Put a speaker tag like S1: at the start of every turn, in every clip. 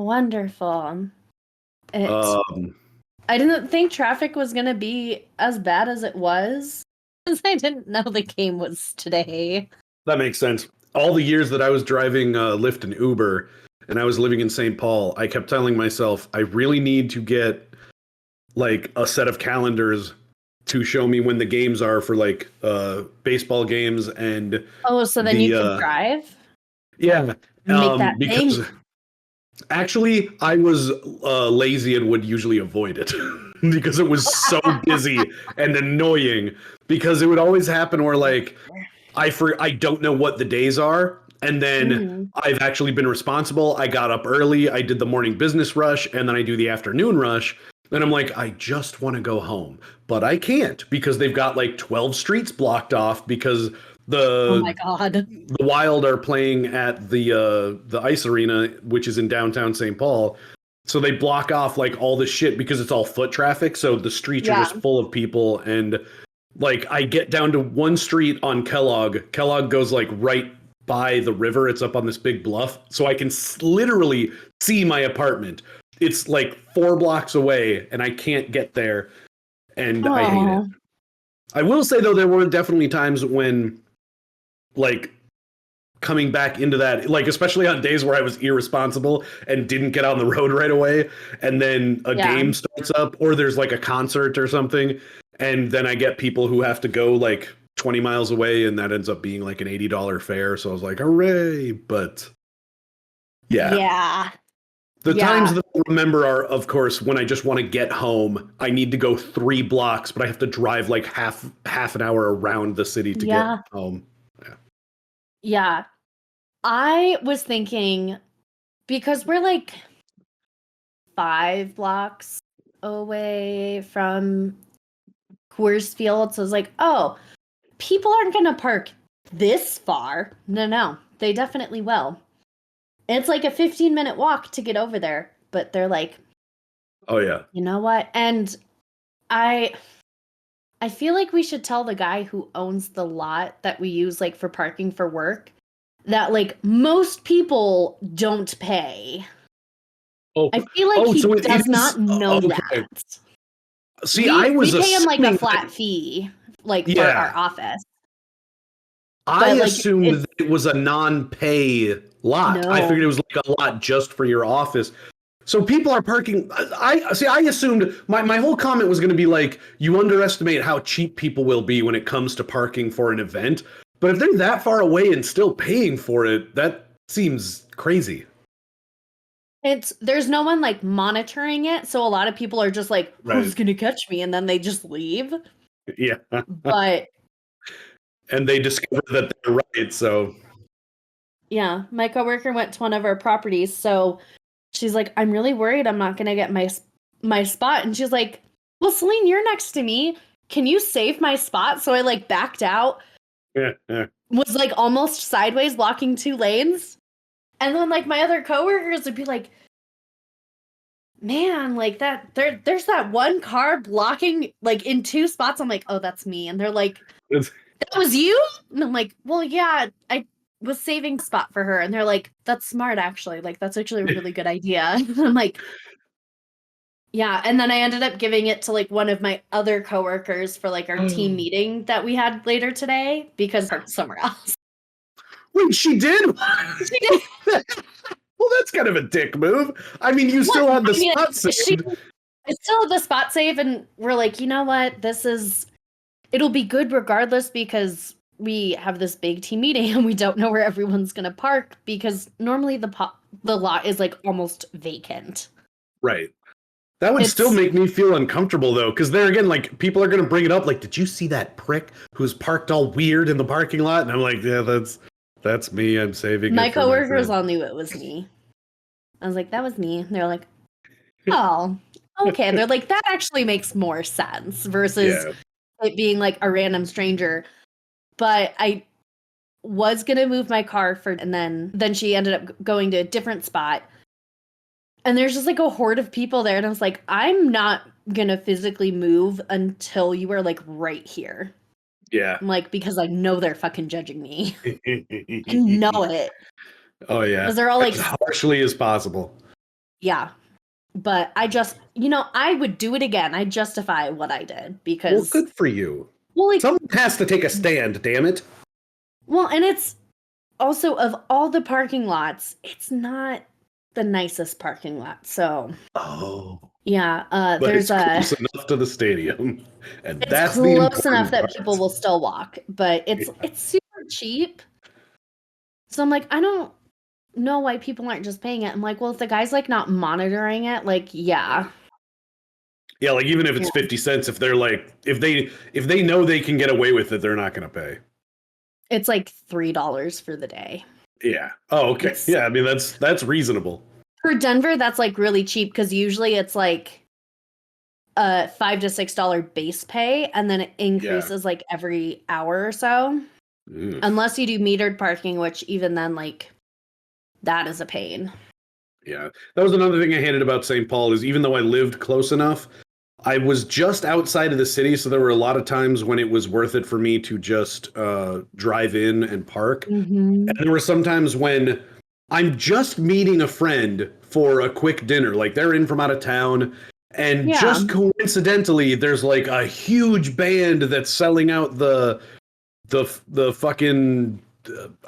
S1: Wonderful.
S2: Um,
S1: I didn't think traffic was going to be as bad as it was, because I didn't know the game was today.
S2: that makes sense. All the years that I was driving Lyft and Uber, and I was living in St. Paul, I kept telling myself, I really need to get like a set of calendars to show me when the games are for like baseball games and
S1: So then you can drive?
S2: Yeah,
S1: Make that
S2: because
S1: thing.
S2: actually I was lazy and would usually avoid it because it was so busy and annoying. Because it would always happen where like I don't know what the days are, and then I've actually been responsible. I got up early, I did the morning business rush, and then I do the afternoon rush. And I'm like, I just want to go home, but I can't because they've got like 12 streets blocked off because
S1: Oh my God.
S2: the Wild are playing at the ice arena, which is in downtown St. Paul. So they block off like all this shit because it's all foot traffic. So the streets are just full of people. And like I get down to one street on Kellogg. Kellogg goes like right by the river. It's up on this big bluff. So I can literally see my apartment. It's like 4 blocks away and I can't get there. And I hate it. I will say though, there were definitely times when like coming back into that, like especially on days where I was irresponsible and didn't get on the road right away, and then a game starts up or there's like a concert or something, and then I get people who have to go like 20 miles away, and that ends up being like an $80 fare. So I was like, hooray. But the times that I remember are, of course, when I just want to get home. I need to go 3 blocks, but I have to drive like half an hour around the city to get home.
S1: Yeah. I was thinking, because we're like 5 blocks away from Coors Field, so I was like, oh, people aren't going to park this far. No, they definitely will. It's like a 15-minute walk to get over there, but they're like,
S2: oh yeah,
S1: you know what? And I feel like we should tell the guy who owns the lot that we use like for parking for work that like most people don't pay. I feel like he does not know that.
S2: See, I was
S1: we pay him like a flat fee, like for our office.
S2: I assumed that it was a non-pay lot.
S1: No.
S2: I figured it was like a lot just for your office. So people are parking. I assumed my whole comment was going to be like, you underestimate how cheap people will be when it comes to parking for an event. But if they're that far away and still paying for it, that seems crazy.
S1: There's no one like monitoring it, so a lot of people are just like, who's going to catch me? And then they just leave.
S2: Yeah.
S1: But
S2: and they discover that they're right, so
S1: yeah, my coworker went to one of our properties, so she's like, I'm really worried I'm not going to get my spot. And she's like, well, Celine, you're next to me. Can you save my spot? So I like backed out. Was like almost sideways blocking 2 lanes. And then like my other coworkers would be like, man, like that there's that one car blocking like in 2 spots. I'm like, oh, that's me. And they're like, that was you? And I'm like, well, yeah, I was saving spot for her. And they're like, that's smart, actually. Like, that's actually a really good idea. And I'm like, yeah. And then I ended up giving it to like one of my other coworkers for like our team meeting that we had later today because parked somewhere else.
S2: Wait, she did?
S1: She did.
S2: Well, that's kind of a dick move. I mean, you still had the spot saved.
S1: I still had the spot save, and we're like, you know what? It'll be good regardless because we have this big team meeting and we don't know where everyone's going to park because normally the lot is like almost vacant.
S2: Right. That would still make me feel uncomfortable though, because there again, like people are going to bring it up. Like, did you see that prick who's parked all weird in the parking lot? And I'm like, yeah, that's me. I'm saving.
S1: My coworkers all knew it was me. I was like, that was me. And they're like, oh, okay. They're like, that actually makes more sense versus it being like a random stranger. But I was going to move my car and then she ended up going to a different spot. And there's just like a horde of people there. And I was like, I'm not going to physically move until you are like right here.
S2: Yeah.
S1: I'm like, because I know they're fucking judging me. I know it.
S2: Oh, yeah.
S1: Because they're all like,
S2: as harshly as possible.
S1: Yeah. But I would do it again. I justify what I did because.
S2: Well, good for you.
S1: Well, like,
S2: someone has to take a stand, damn it.
S1: Well, and it's also, of all the parking lots, it's not the nicest parking lot. So.
S2: Oh.
S1: Yeah.
S2: But
S1: there's
S2: it's close enough to the stadium, and
S1: it's
S2: that's
S1: close enough
S2: part.
S1: that people will still walk. But it's super cheap. So I'm like, I don't know why people aren't just paying it. I'm like, well, if the guy's like not monitoring it, like, yeah.
S2: Yeah, like even if it's 50 cents, if they're like, if they know they can get away with it, they're not going to pay.
S1: It's like $3 for the day.
S2: Yeah. Oh, okay. Yeah, I mean that's reasonable.
S1: For Denver, that's like really cheap because usually it's like $5 to $6 base pay, and then it increases like every hour or so. Unless you do metered parking, which even then, like, that is a pain.
S2: Yeah, that was another thing I hated about St. Paul is even though I lived close enough, I was just outside of the city, so there were a lot of times when it was worth it for me to just drive in and park.
S1: Mm-hmm.
S2: And there were some times when I'm just meeting a friend for a quick dinner, like they're in from out of town, and just coincidentally, there's like a huge band that's selling out the fucking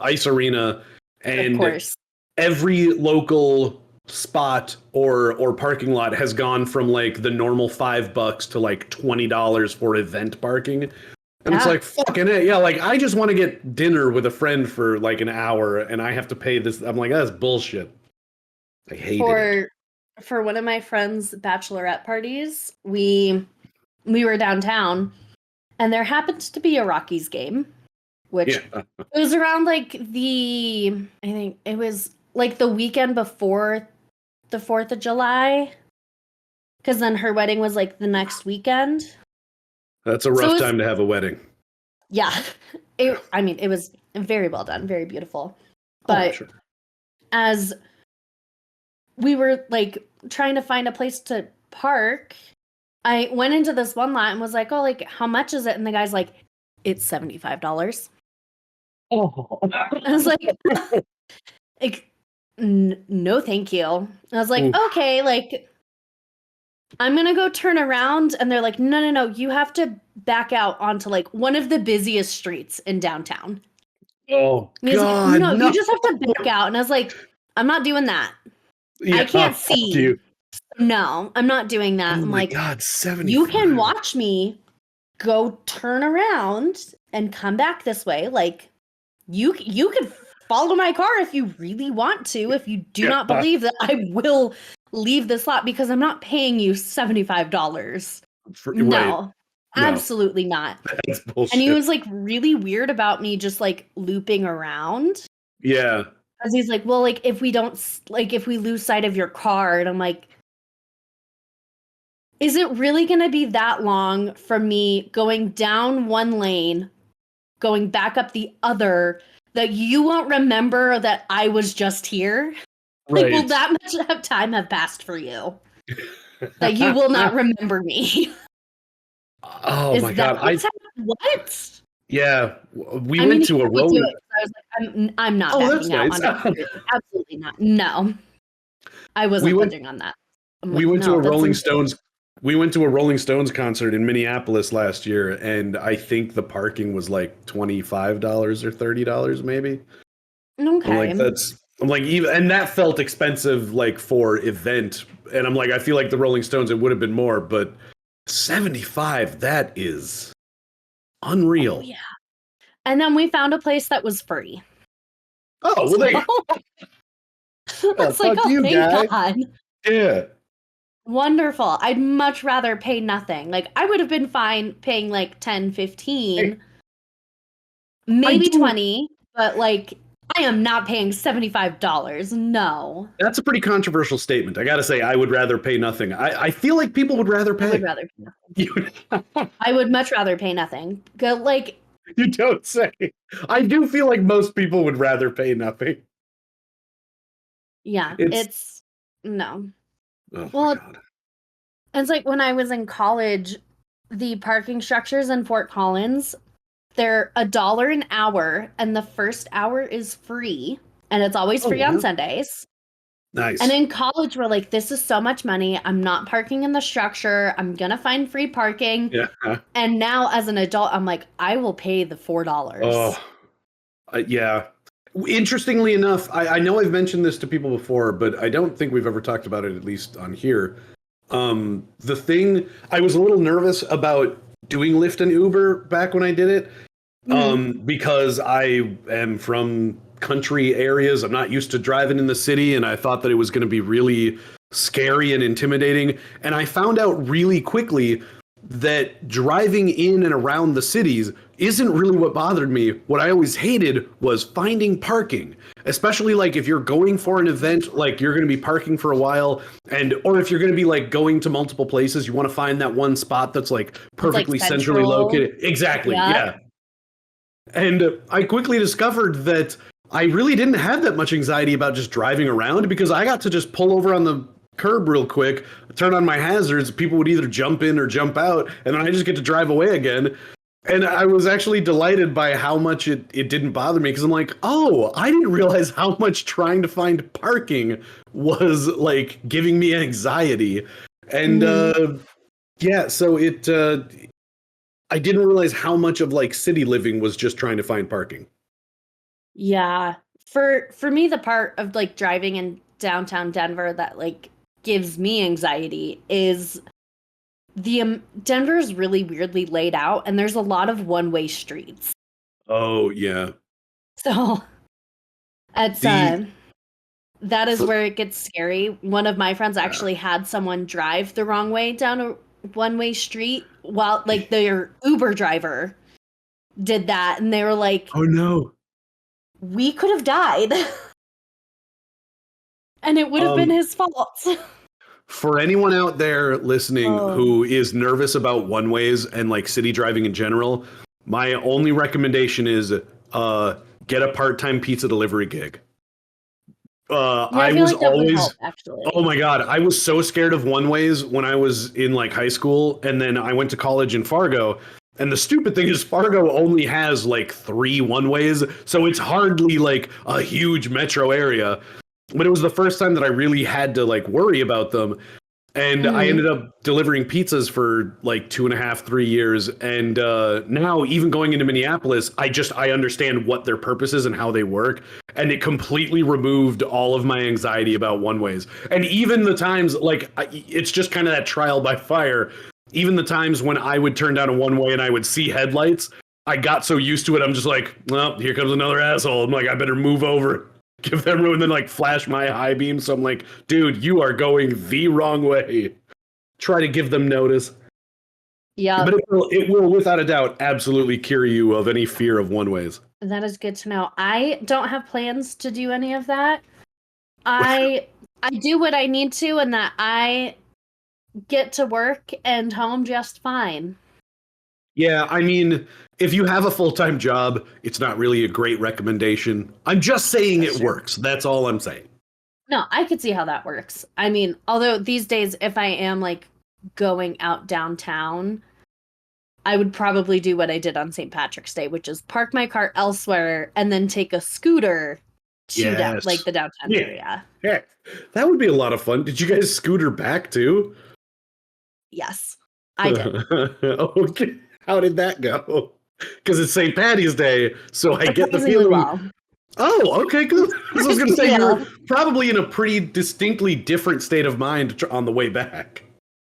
S2: ice arena, and
S1: of course,
S2: every local spot or parking lot has gone from like the normal $5 to like $20 for event parking. And it's like, fucking it. Yeah, like I just want to get dinner with a friend for like an hour and I have to pay this. I'm like, that's bullshit. I hate it.
S1: For one of my friends' bachelorette parties, we were downtown and there happened to be a Rockies game, which it was around like I think it was like the weekend before the 4th of July, because then her wedding was like the next weekend.
S2: That's a rough time to have a wedding.
S1: Yeah. It was very well done, very beautiful. But as we were like trying to find a place to park, I went into this one lot and was like, oh, like, how much is it? And the guy's like, it's $75. Oh. I was like no, thank you. I was like, okay, like, I'm going to go turn around. And they're like, no, you have to back out onto like one of the busiest streets in downtown.
S2: Oh, God.
S1: Like, no, you just have to back out. And I was like, I'm not doing that. I can't see. You. No, I'm not doing that. I'm like,
S2: God, 75.
S1: You can watch me go turn around and come back this way. Like, you can follow my car if you really want to, if you do not believe that I will leave this lot, because I'm not paying you $75. No, absolutely not.
S2: That's bullshit.
S1: And he was like really weird about me just like looping around.
S2: Yeah.
S1: Because he's like, well, like if we lose sight of your car, and I'm like, is it really going to be that long from me going down one lane, going back up the other, that you won't remember that I was just here? Right. Like, will that much time have passed for you that you will not remember me?
S2: Oh my God!
S1: What?
S2: Yeah, we went to a rolling.
S1: I was like, I'm not backing out. Nice. Absolutely not. No, I wasn't budging on that.
S2: We went to a Rolling Stones. We went to a Rolling Stones concert in Minneapolis last year, and I think the parking was like $25 or $30, maybe.
S1: Okay.
S2: I'm like, even, and that felt expensive, like for event. And I'm like, I feel like the Rolling Stones, it would have been more, but 75, that is unreal.
S1: Oh, yeah. And then we found a place that was free.
S2: Oh, well, there you go.
S1: It's like, oh, thank God.
S2: Yeah.
S1: Wonderful. I'd much rather pay nothing. Like, I would have been fine paying like 10, 15, maybe 20, but like, I am not paying $75. No.
S2: That's a pretty controversial statement. I got to say, I would rather pay nothing. I feel like people would rather pay.
S1: I would rather pay nothing. I would much rather pay nothing. Like,
S2: you don't say. I do feel like most people would rather pay nothing.
S1: Yeah, it's no.
S2: Oh, well, my God.
S1: It's like when I was in college, the parking structures in Fort Collins, they're $1 an hour, and the first hour is free, and it's always free on Sundays.
S2: Nice.
S1: And in college, we're like, this is so much money. I'm not parking in the structure. I'm going to find free parking.
S2: Yeah.
S1: And now as an adult, I'm like, I will pay the $4.
S2: Oh, yeah. Interestingly enough, I know I've mentioned this to people before, but I don't think we've ever talked about it, at least on here. The thing, I was a little nervous about doing Lyft and Uber back when I did it, because I am from country areas. I'm not used to driving in the city, and I thought that it was going to be really scary and intimidating. And I found out really quickly that driving in and around the cities isn't really what bothered me. What I always hated was finding parking, especially like if you're going for an event, like you're going to be parking for a while, or if you're going to be like going to multiple places, you want to find that one spot that's like perfectly
S1: like
S2: centrally located. Exactly.
S1: Yeah.
S2: And I quickly discovered that I really didn't have that much anxiety about just driving around, because I got to just pull over on the curb real quick, turn on my hazards, people would either jump in or jump out, and then I just get to drive away again. And I was actually delighted by how much it didn't bother me, because I'm like, oh, I didn't realize how much trying to find parking was like giving me anxiety. And yeah, so I didn't realize how much of like city living was just trying to find parking.
S1: Yeah. For me, the part of like driving in downtown Denver that like gives me anxiety is Denver is really weirdly laid out, and there's a lot of one-way streets.
S2: Oh yeah.
S1: So it's that is where it gets scary. One of my friends actually had someone drive the wrong way down a one-way street while like their Uber driver did that, and they were like,
S2: oh no,
S1: we could have died. And it would have been his fault.
S2: For anyone out there listening who is nervous about one-ways and like city driving in general, my only recommendation is get a part-time pizza delivery gig. I was like always help, oh my god, I was so scared of one-ways when I was in like high school, and then I went to college in Fargo. And the stupid thing is Fargo only has like 3 one-ways, so it's hardly like a huge metro area. But it was the first time that I really had to like worry about them. And I ended up delivering pizzas for like 2.5, 3 years. And now even going into Minneapolis, I understand what their purpose is and how they work. And it completely removed all of my anxiety about one-ways. And even the times like it's just kind of that trial by fire. Even the times when I would turn down a one-way and I would see headlights, I got so used to it. I'm just like, well, here comes another asshole. I'm like, I better move over. Give them room, and then like flash my high beam. So I'm like, dude, you are going the wrong way. Try to give them notice.
S1: Yeah.
S2: But it will without a doubt absolutely cure you of any fear of one-ways.
S1: That is good to know. I don't have plans to do any of that. I do what I need to, and that I get to work and home just fine.
S2: Yeah, I mean, if you have a full-time job, it's not really a great recommendation. I'm just saying it works. That's all I'm saying.
S1: No, I could see how that works. I mean, although these days, if I am like going out downtown, I would probably do what I did on St. Patrick's Day, which is park my car elsewhere and then take a scooter to like the downtown area.
S2: Yeah, that would be a lot of fun. Did you guys scooter back too?
S1: Yes, I did.
S2: Okay. How did that go? Because it's St. Patty's Day, so I get the feeling. Well. Oh, okay, good. I was going to say you're probably in a pretty distinctly different state of mind on the way back.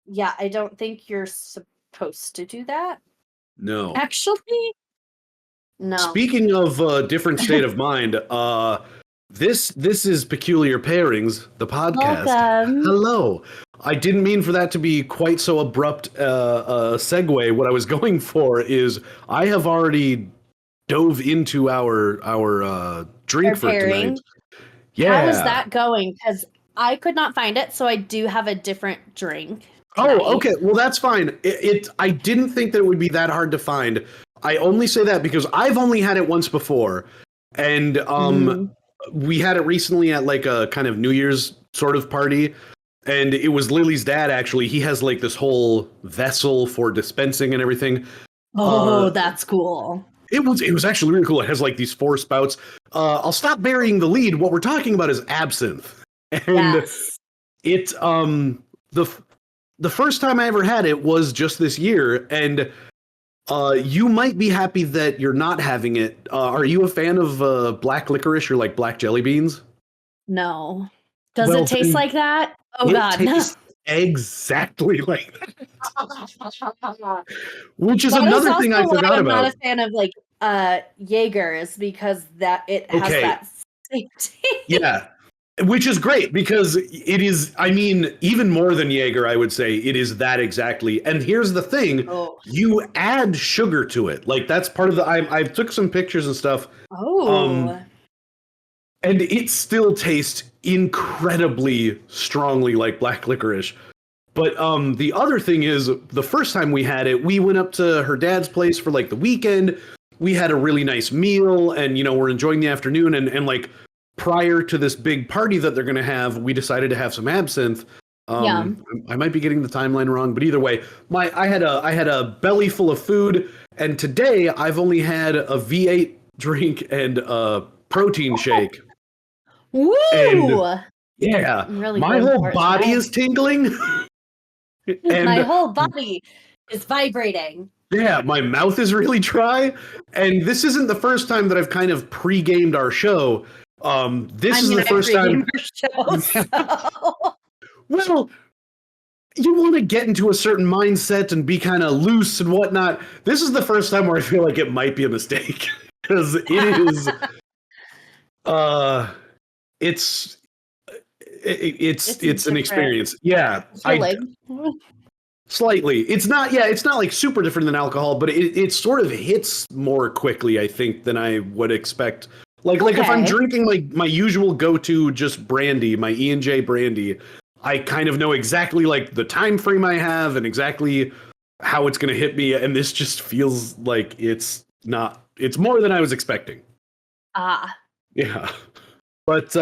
S1: Yeah, I don't think you're supposed to do that.
S2: No.
S1: Actually, no.
S2: Speaking of different state of mind, this is Peculiar Pairings, the podcast.
S1: Welcome.
S2: Hello. I didn't mean for that to be quite so abrupt segue. What I was going for is I have already dove into our drink for tonight. Yeah.
S1: How is that going? Because I could not find it, so I do have a different drink tonight.
S2: Oh, okay. Well, that's fine. I didn't think that it would be that hard to find. I only say that because I've only had it once before. And we had it recently at like a kind of New Year's sort of party. And it was Lily's dad, actually. He has like this whole vessel for dispensing and everything.
S1: Oh, that's cool.
S2: It was actually really cool. It has like these 4 spouts. I'll stop burying the lead. What we're talking about is absinthe. And
S1: Yes.
S2: it the first time I ever had it was just this year, and you might be happy that you're not having it. Are you a fan of black licorice or like black jelly beans?
S1: No. Does
S2: Well,
S1: it taste
S2: then
S1: like that? Oh
S2: it
S1: God, no.
S2: tastes exactly like that, which is
S1: That is
S2: another
S1: also
S2: thing I
S1: why
S2: forgot
S1: I'm not
S2: about.
S1: a fan of like Jaegers, because that it has
S2: Okay,
S1: that safety.
S2: yeah, which is great because it is, I mean, even more than Jaeger, I would say it is that exactly. And here's the thing,
S1: Oh.
S2: you add sugar to it. Like that's part of the, I took some pictures and stuff.
S1: Oh.
S2: And it still tastes incredibly strongly like black licorice. But the other thing is, the first time we had it, we went up to her dad's place for like the weekend. We had a really nice meal, and we're enjoying the afternoon. And like prior to this big party that they're gonna have, we decided to have some absinthe.
S1: Yeah.
S2: I might be getting the timeline wrong, but either way, I had a belly full of food, and today I've only had a V8 drink and a protein shake.
S1: Woo!
S2: And yeah,
S1: I'm really
S2: my
S1: going
S2: whole
S1: for it
S2: body
S1: today.
S2: is tingling.
S1: My
S2: And
S1: whole body is vibrating.
S2: yeah, my mouth is really dry. And this isn't the first time that I've kind of pre-gamed our show. This is the first time.
S1: Our show, so.
S2: Well, you want to get into a certain mindset and be kind of loose and whatnot. This is the first time where I feel like it might be a mistake because it is. It's it's an experience. Yeah, slightly. It's not. Yeah, it's not like super different than alcohol, but it sort of hits more quickly, I think, than I would expect. Like if I'm drinking my usual go-to just brandy, my E&J brandy, I kind of know exactly like the time frame I have and exactly how it's going to hit me, and this just feels like it's not. It's more than I was expecting. Yeah. But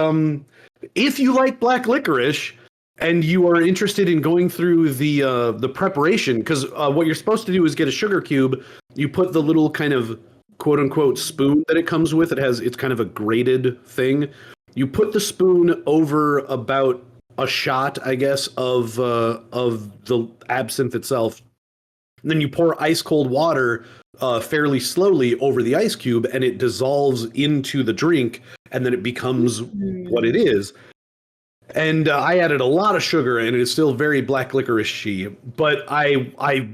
S2: if you like black licorice and you are interested in going through the preparation, because what you're supposed to do is get a sugar cube. You put the little kind of quote unquote spoon that it comes with. It's kind of a grated thing. You put the spoon over about a shot, I guess, of the absinthe itself. And then you pour ice cold water fairly slowly over the ice cube, and it dissolves into the drink, and then it becomes what it is. And I added a lot of sugar, and it is still very black licorice-y. But I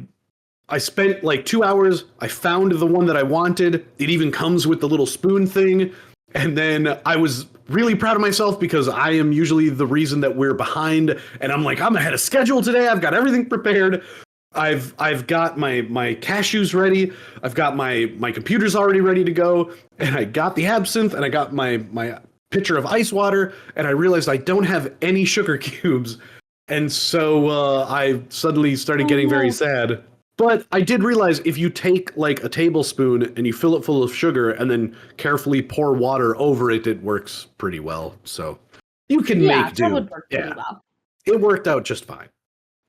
S2: spent like 2 hours. I found the one that I wanted. It even comes with the little spoon thing. And then I was really proud of myself because I am usually the reason that we're behind. And I'm like, I'm ahead of schedule today. I've got everything prepared. I've got my cashews ready. I've got my computer's already ready to go. And I got the absinthe, and I got my pitcher of ice water, and I realized I don't have any sugar cubes. And so I suddenly started getting very sad. But I did realize if you take like a tablespoon and you fill it full of sugar and then carefully pour water over it, it works pretty well. So you can make do.
S1: That would work pretty well.
S2: It worked out just fine.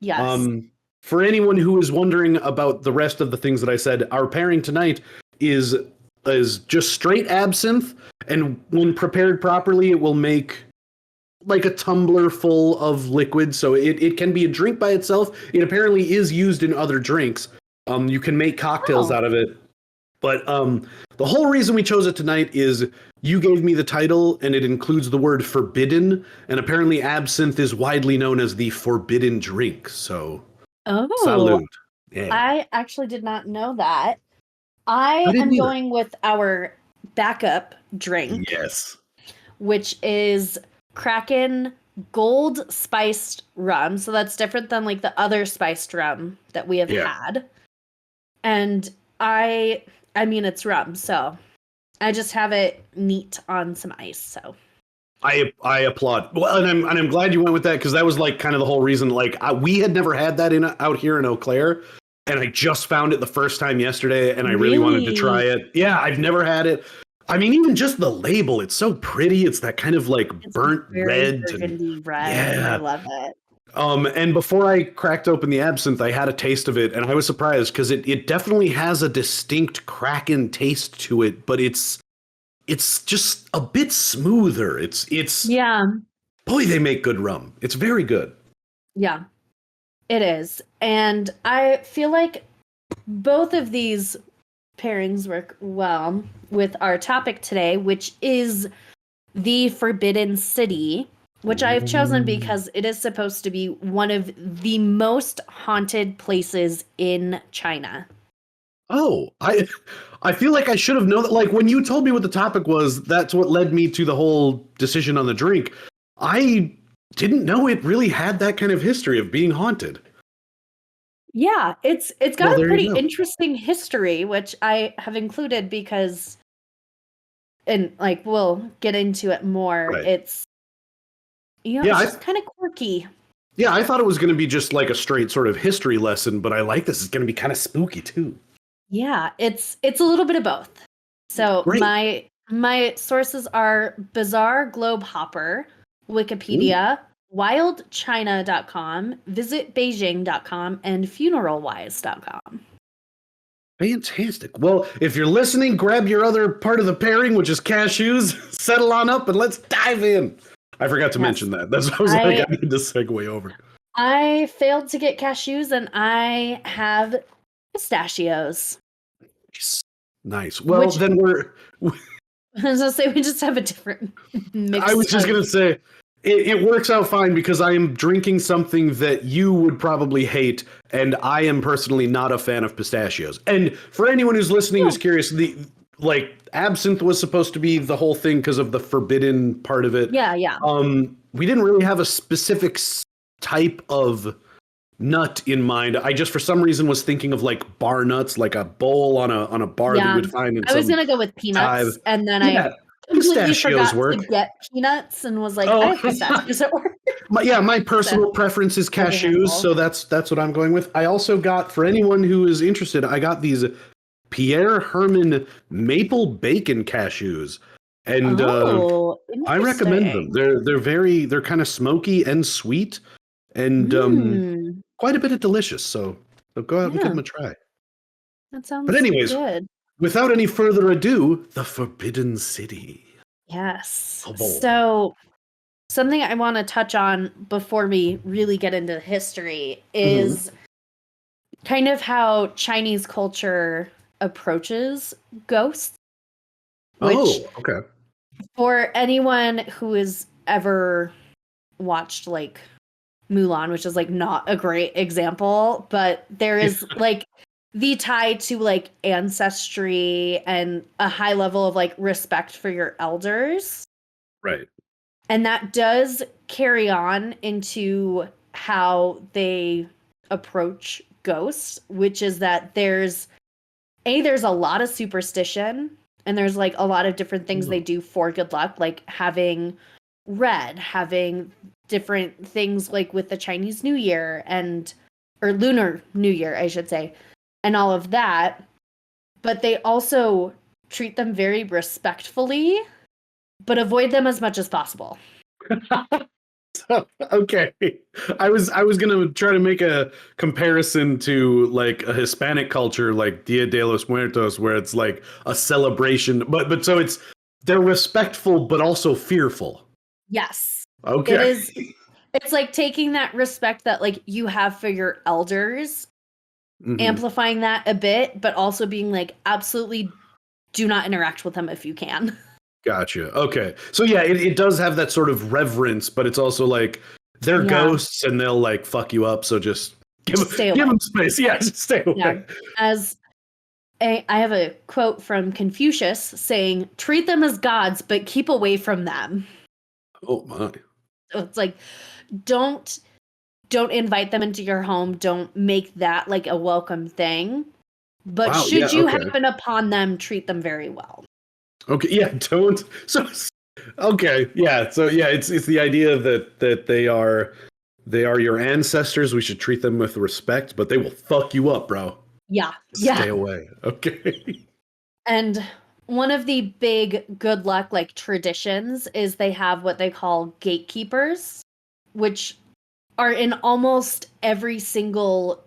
S1: Yes.
S2: For anyone who is wondering about the rest of the things that I said, our pairing tonight is just straight absinthe, and when prepared properly, it will make like a tumbler full of liquid. So it can be a drink by itself. It apparently is used in other drinks. You can make cocktails out of it. But the whole reason we chose it tonight is you gave me the title, and it includes the word forbidden, and apparently absinthe is widely known as the forbidden drink. So salute. Yeah.
S1: I actually did not know that. I am going with our backup drink.
S2: Yes.
S1: Which is Kracken gold spiced rum. So that's different than like the other spiced rum that we have had. And I mean, it's rum, so I just have it neat on some ice. So
S2: I applaud. Well, and I'm glad you went with that, because that was like kind of the whole reason. Like we had never had that out here in Eau Claire, and I just found it the first time yesterday, and I really wanted to try it. Yeah, I've never had it. I mean, even just the label, it's so pretty. It's that kind of like burnt red.
S1: Burgundy red. Yeah. I love it.
S2: And before I cracked open the absinthe, I had a taste of it, and I was surprised because it definitely has a distinct Kracken taste to it, but it's just a bit smoother. It's Boy, they make good rum. It's very good.
S1: Yeah, it is. And I feel like both of these pairings work well with our topic today, which is the Forbidden City, which I've chosen because it is supposed to be one of the most haunted places in China.
S2: Oh, I feel like I should have known that. Like when you told me what the topic was, that's what led me to the whole decision on the drink. I didn't know it really had that kind of history of being haunted.
S1: Yeah, it's got a
S2: There
S1: pretty
S2: you go.
S1: interesting history, which I have included because, and like we'll get into it more.
S2: Right.
S1: It's it's just kind of quirky.
S2: Yeah, I thought it was going to be just like a straight sort of history lesson, but I like this. It's going to be kind of spooky too.
S1: Yeah, it's a little bit of both. So
S2: Great.
S1: my sources are Bizarre Globe Hopper, Wikipedia, wildchina.com, visitbeijing.com, and funeralwise.com.
S2: Fantastic. Well, if you're listening, grab your other part of the pairing, which is cashews, settle on up, and let's dive in. I forgot to mention that. That's what I was like, I need to segue over.
S1: I failed to get cashews, and I have pistachios.
S2: Nice. Well, then we're...
S1: I was going to say, we just have a different mix.
S2: I was just going to say, it works out fine because I am drinking something that you would probably hate, and I am personally not a fan of pistachios. And for anyone who's listening who's curious, absinthe was supposed to be the whole thing because of the forbidden part of it.
S1: Yeah.
S2: We didn't really have a specific type of nut in mind. I just for some reason was thinking of like bar nuts, like a bowl on a bar that you would find in
S1: I was gonna go with peanuts, and then I completely forgot to get peanuts and was like, I have pistachios at work.
S2: My personal preference is cashews, so that's what I'm going with. I also got, for anyone who is interested, I got these Pierre Herman maple bacon cashews. And I recommend them. They're kind of smoky and sweet, and quite a bit of delicious. So go out and give them a try.
S1: That sounds.
S2: But anyways,
S1: good.
S2: Without any further ado, the Forbidden City.
S1: Yes.
S2: Oh,
S1: so something I want to touch on before we really get into history is kind of how Chinese culture approaches ghosts.
S2: Okay.
S1: For anyone who has ever watched like Mulan, which is like not a great example, but there is like the tie to like ancestry and a high level of like respect for your elders. Right. And that does carry on into how they approach ghosts, which is that there's a lot of superstition, and there's like a lot of different things they do for good luck, like having red, having different things like with the Chinese New Year or Lunar New Year, I should say, and all of that. But they also treat them very respectfully, but avoid them as much as possible.
S2: Okay. I was gonna try to make a comparison to like a Hispanic culture like Dia de los Muertos, where it's like a celebration, but so they're respectful but also fearful.
S1: Yes.
S2: Okay.
S1: It's like taking that respect that like you have for your elders, amplifying that a bit, but also being like, absolutely do not interact with them if you can.
S2: Gotcha. Okay. So yeah, it does have that sort of reverence, but it's also like they're ghosts and they'll like fuck you up. So just give them space. Yeah, just stay away.
S1: Yeah. As I have a quote from Confucius saying, treat them as gods, but keep away from them.
S2: Oh my.
S1: So it's like, don't invite them into your home. Don't make that like a welcome thing. But should you happen upon them, treat them very well.
S2: Okay, yeah, don't. So, okay, yeah. So, yeah, it's the idea that they are your ancestors. We should treat them with respect, but they will fuck you up, bro.
S1: Yeah,
S2: Stay away. Okay.
S1: And one of the big good luck like traditions is they have what they call gatekeepers, which are in almost every single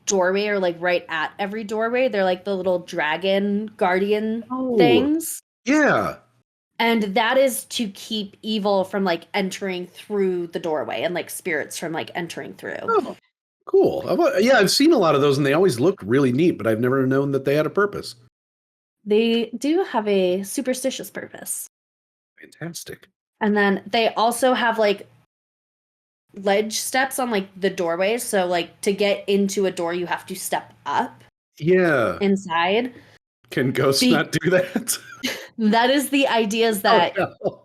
S1: doorway or like right at every doorway. They're like the little dragon guardian things.
S2: Yeah.
S1: And that is to keep evil from like entering through the doorway and like spirits from like entering through.
S2: Oh, cool. Yeah, I've seen a lot of those and they always looked really neat, but I've never known that they had a purpose.
S1: They do have a superstitious purpose.
S2: Fantastic.
S1: And then they also have like ledge steps on like the doorways. So like to get into a door, you have to step up.
S2: Yeah.
S1: Inside.
S2: Can ghosts not do that?
S1: That is the idea, is that
S2: no.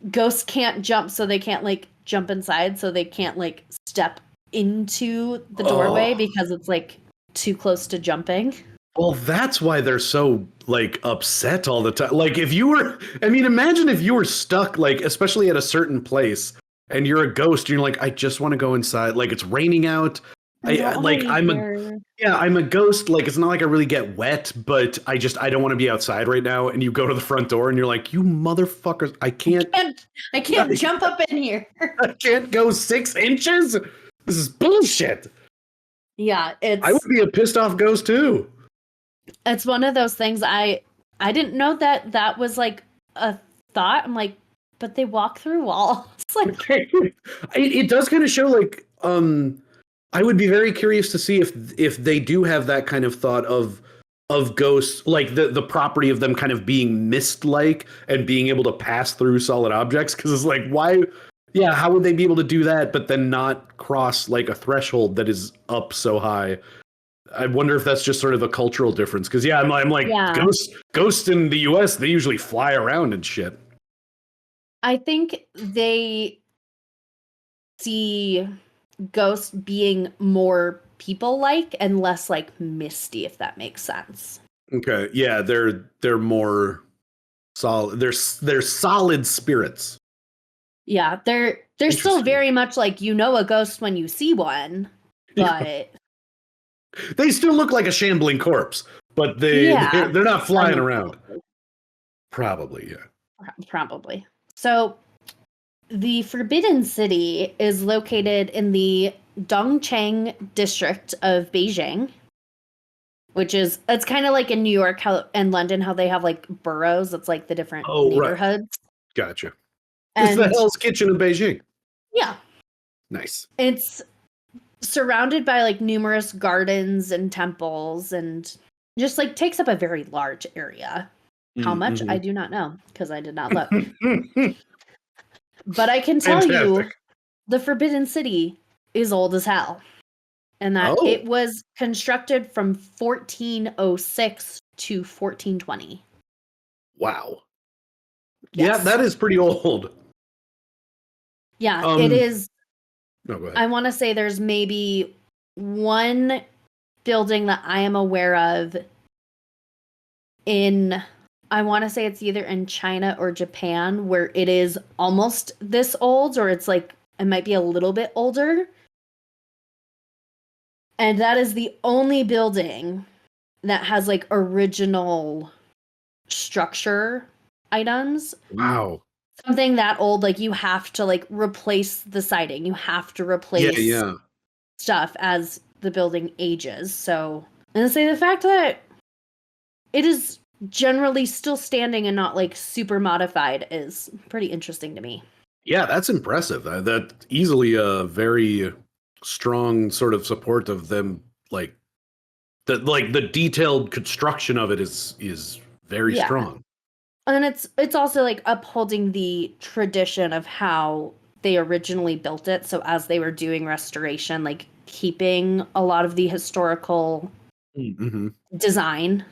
S1: Ghosts can't jump, so they can't like jump inside, so they can't like step into the doorway because it's like too close to jumping.
S2: Well, that's why they're so like upset all the time. Like if you were, I mean, imagine if you were stuck, like especially at a certain place, and you're a ghost, and you're like, I just want to go inside. Like it's raining out. I'm a ghost. Like it's not like I really get wet, but I don't want to be outside right now. And you go to the front door, and you're like, you motherfuckers, I can't
S1: jump up in here.
S2: I can't go 6 inches. This is bullshit.
S1: Yeah,
S2: I would be a pissed off ghost too.
S1: It's one of those things. I didn't know that was like a thought. I'm like, but they walk through walls. Like
S2: it does kind of show like I would be very curious to see if they do have that kind of thought of ghosts, like the property of them kind of being mist-like and being able to pass through solid objects. Because it's like, why? Yeah, how would they be able to do that, but then not cross like a threshold that is up so high? I wonder if that's just sort of a cultural difference. Because I'm like ghosts in the U.S. they usually fly around and shit.
S1: I think they see ghosts being more people-like and less like misty, if that makes sense.
S2: Okay, yeah, they're more solid. They're solid spirits.
S1: Yeah, they're still very much like a ghost when you see one, but
S2: they still look like a shambling corpse, but they're not flying around. Probably, yeah.
S1: Probably. So the Forbidden City is located in the Dongcheng district of Beijing, it's kind of like in New York and London how they have like boroughs. It's like the different neighborhoods. Right.
S2: Gotcha. It's the Hell's Kitchen of Beijing.
S1: Yeah.
S2: Nice.
S1: It's surrounded by like numerous gardens and temples and just like takes up a very large area. How much? I do not know because I did not look. But I can tell you the Forbidden City is old as hell. And that it was constructed from 1406 to 1420.
S2: Wow.
S1: Yes.
S2: Yeah, that is pretty old.
S1: Yeah, it is.
S2: No, go ahead.
S1: I want to say there's maybe one building that I am aware of I want to say it's either in China or Japan where it is almost this old, or it's like it might be a little bit older. And that is the only building that has like original structure items.
S2: Wow.
S1: Something that old, like you have to like replace the siding. You have to replace stuff as the building ages. So, and say the fact that it is generally still standing and not like super modified is pretty interesting to me. Yeah,
S2: that's impressive. That easily a very strong sort of support of them, like the detailed construction of it is very strong.
S1: And it's also like upholding the tradition of how they originally built it. So as they were doing restoration, like keeping a lot of the historical design.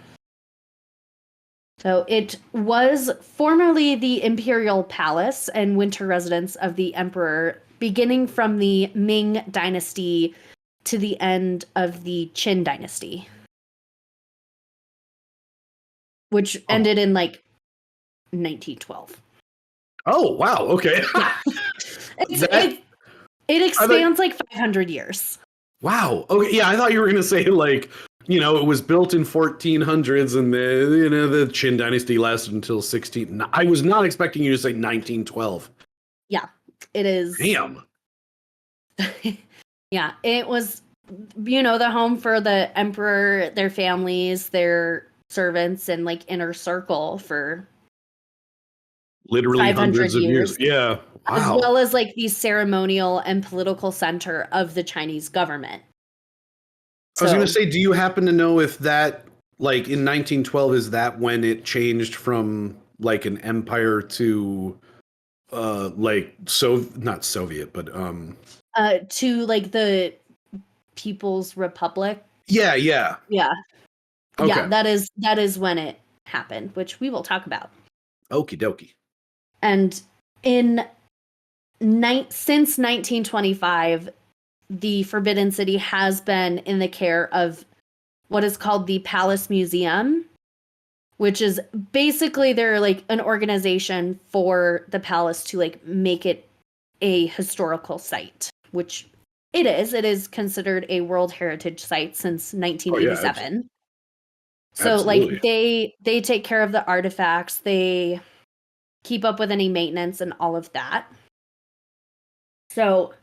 S1: So it was formerly the imperial palace and winter residence of the emperor, beginning from the Ming dynasty to the end of the Qin dynasty, which ended in like 1912.
S2: Oh, wow. Okay.
S1: It expands like 500 years.
S2: Wow. Okay. Yeah, I thought you were going to say like, it was built in 1400s and the Qin dynasty lasted until 16. I was not expecting you to say 1912.
S1: Yeah, it is.
S2: Damn.
S1: Yeah, it was, the home for the emperor, their families, their servants, and like inner circle for
S2: literally
S1: 500
S2: hundreds of years. Yeah.
S1: As
S2: Wow.
S1: well as like the ceremonial and political center of the Chinese government.
S2: I was going to say, do you happen to know if that, like in 1912, is that when it changed from like an empire to like not Soviet, but
S1: to like the People's Republic?
S2: Yeah.
S1: Yeah.
S2: Okay.
S1: Yeah, that is when it happened, which we will talk about.
S2: Okie dokie.
S1: And since 1925, the Forbidden City has been in the care of what is called the Palace Museum, which is basically they're like an organization for the palace to like make it a historical site, which it is. It is considered a World Heritage Site since 1987.
S2: Yeah,
S1: so
S2: absolutely.
S1: like they take care of the artifacts, they keep up with any maintenance and all of that. So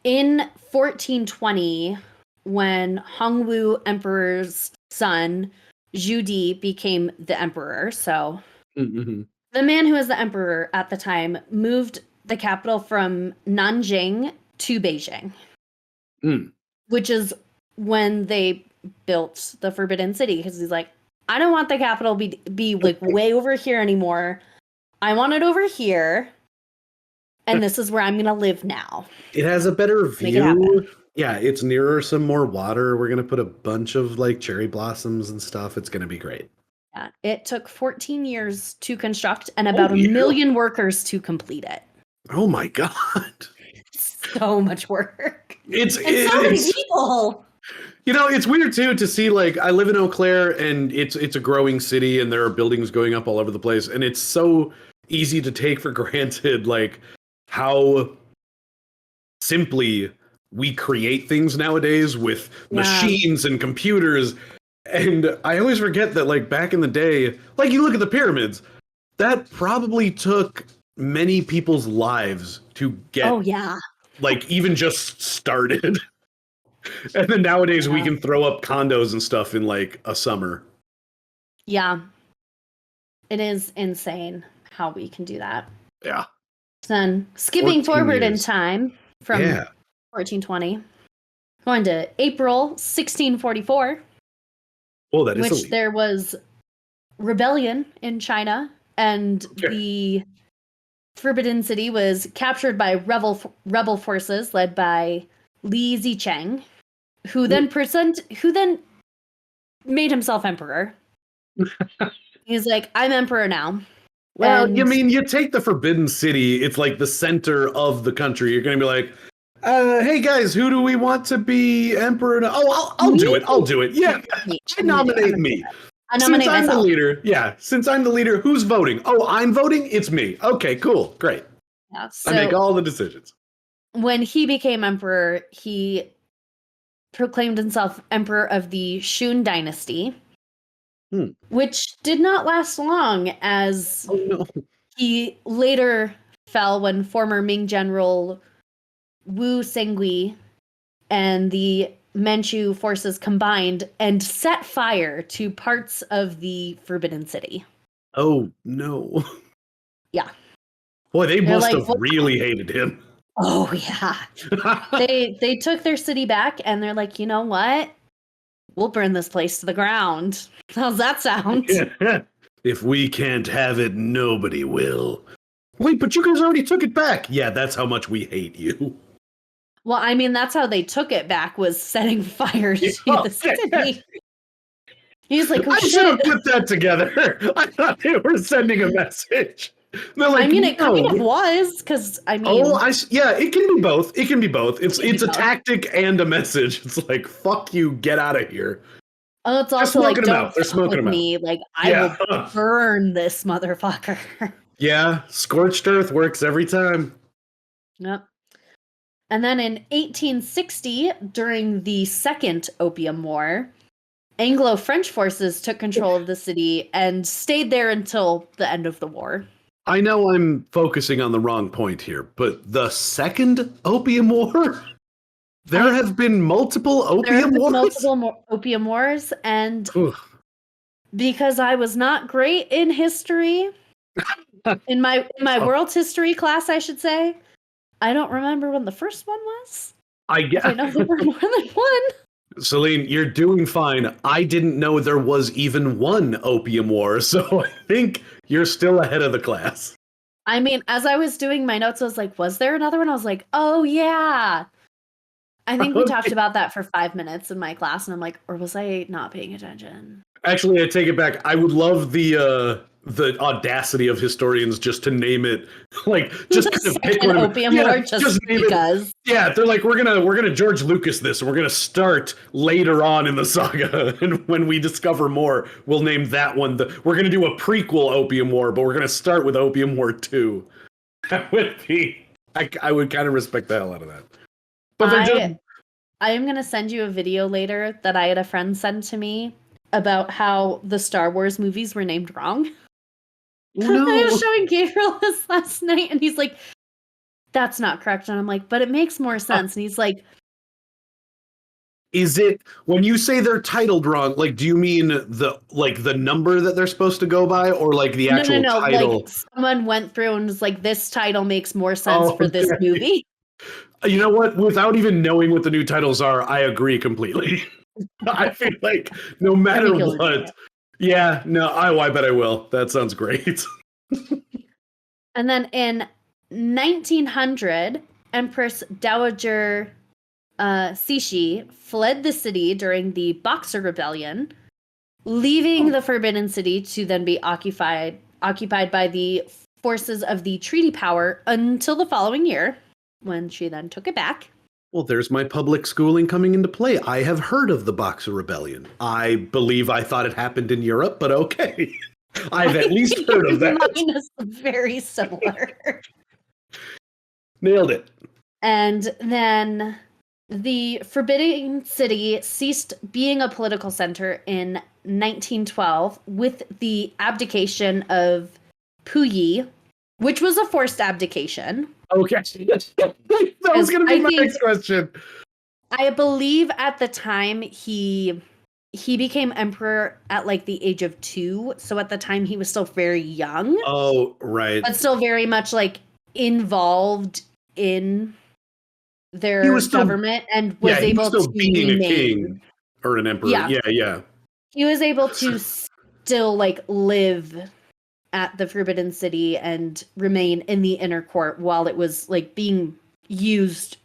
S1: in 1420, when Hongwu Emperor's son, Zhu Di, became the emperor, so the man who was the emperor at the time moved the capital from Nanjing to Beijing, which is when they built the Forbidden City, because he's like, I don't want the capital be like way over here anymore. I want it over here. And this is where I'm going to live now.
S2: It has a better view. Yeah, it's nearer some more water. We're going to put a bunch of like cherry blossoms and stuff. It's going to be great.
S1: Yeah, it took 14 years to construct and about 1 million workers to complete it.
S2: Oh my God.
S1: So much work.
S2: It's
S1: so many people.
S2: You know, it's weird too to see, like, I live in Eau Claire and it's a growing city and there are buildings going up all over the place. And it's so easy to take for granted, like, how simply we create things nowadays with machines and computers. And I always forget that, like, back in the day, like, you look at the pyramids, that probably took many people's lives to get, like, even just started. And then nowadays we can throw up condos and stuff in like a summer. Yeah.
S1: It is insane how we can do that.
S2: Yeah.
S1: Then skipping forward in time from 1420, going to April 1644.
S2: Oh, that is
S1: which there was rebellion in China, and the Forbidden City was captured by rebel forces led by Li Zicheng, who then made himself emperor. He's like, I'm emperor now.
S2: Well, I mean, you take the Forbidden City, it's like the center of the country. You're going to be like, hey guys, who do we want to be emperor now? Oh, I'll do it. I'll do it. Yeah, nominate me.
S1: I nominate
S2: myself.
S1: I'm
S2: the leader. Yeah, since I'm the leader, who's voting? Oh, I'm voting? It's me. Okay, cool. Great. Yeah, so I make all the decisions.
S1: When he became emperor, he proclaimed himself emperor of the Shun dynasty, which did not last long, as he later fell when former Ming general Wu Sengui and the Manchu forces combined and set fire to parts of the Forbidden City.
S2: Oh, no.
S1: Yeah.
S2: Boy, they must have really hated him.
S1: Oh, yeah. They took their city back and they're like, you know what? We'll burn this place to the ground. How's that sound?
S2: If we can't have it, nobody will. Wait, but you guys already took it back. Yeah, that's how much we hate you.
S1: Well, I mean, that's how they took it back, was setting fire to the city. He's like,
S2: I should have put that together. I thought they were sending a message.
S1: Like, I mean, it kind of was, because I mean,
S2: it can be both. It can be both. It's a tactic and a message. It's like, fuck you, get out of here.
S1: Oh, it's also like, don't
S2: they're smoking them
S1: me. Like, I will burn this motherfucker.
S2: Yeah, scorched earth works every time.
S1: Yep. And then in 1860, during the Second Opium War, Anglo-French forces took control of the city and stayed there until the end of the war.
S2: I know I'm focusing on the wrong point here, but the Second Opium War? There have been multiple opium wars?
S1: Multiple opium wars, and because I was not great in history, In my world history class, I should say, I don't remember when the first one was.
S2: I guess.
S1: I know there were more than one.
S2: Celine, you're doing fine. I didn't know there was even one opium war, so I think you're still ahead of the class.
S1: I mean, as I was doing my notes, I was like, was there another one? I was like, oh, yeah. I think we talked about that for 5 minutes in my class, and I'm like, or was I not paying attention?
S2: Actually, I take it back. I would love the audacity of historians just to name it, like just kind of pick one of
S1: opium war just because.
S2: Yeah, they're like, we're gonna George Lucas this, and we're gonna start later on in the saga, and when we discover more, we'll name that one. We're gonna do a prequel Opium War, but we're gonna start with Opium War 2. That would be. I would kind of respect the hell out of that. But
S1: I am gonna send you a video later that I had a friend send to me about how the Star Wars movies were named wrong. No. I was showing Gabriel this last night, and he's like, that's not correct. And I'm like, but it makes more sense. And he's like,
S2: is it, when you say they're titled wrong, like, do you mean the number that they're supposed to go by, or like the actual title?
S1: Like someone went through and was like, this title makes more sense for this movie.
S2: You know what? Without even knowing what the new titles are, I agree completely. I feel like no matter what. Yeah, no, I bet I will. That sounds great.
S1: And then in 1900, Empress Dowager Cixi fled the city during the Boxer Rebellion, leaving the Forbidden City to then be occupied by the forces of the Treaty Power until the following year, when she then took it back.
S2: Well, there's my public schooling coming into play. I have heard of the Boxer Rebellion. I believe I thought it happened in Europe, but okay. I've at least heard of that.
S1: Mine is very similar.
S2: Nailed it.
S1: And then the Forbidden City ceased being a political center in 1912 with the abdication of Puyi, which was a forced abdication.
S2: Okay. That was going to be my next question.
S1: I believe at the time he became emperor at like the age of 2. So at the time he was still very young.
S2: Oh, right.
S1: But still very much like involved in their government and was able to
S2: being a king or an emperor. Yeah.
S1: He was able to still like live at the Forbidden City and remain in the inner court while it was like being used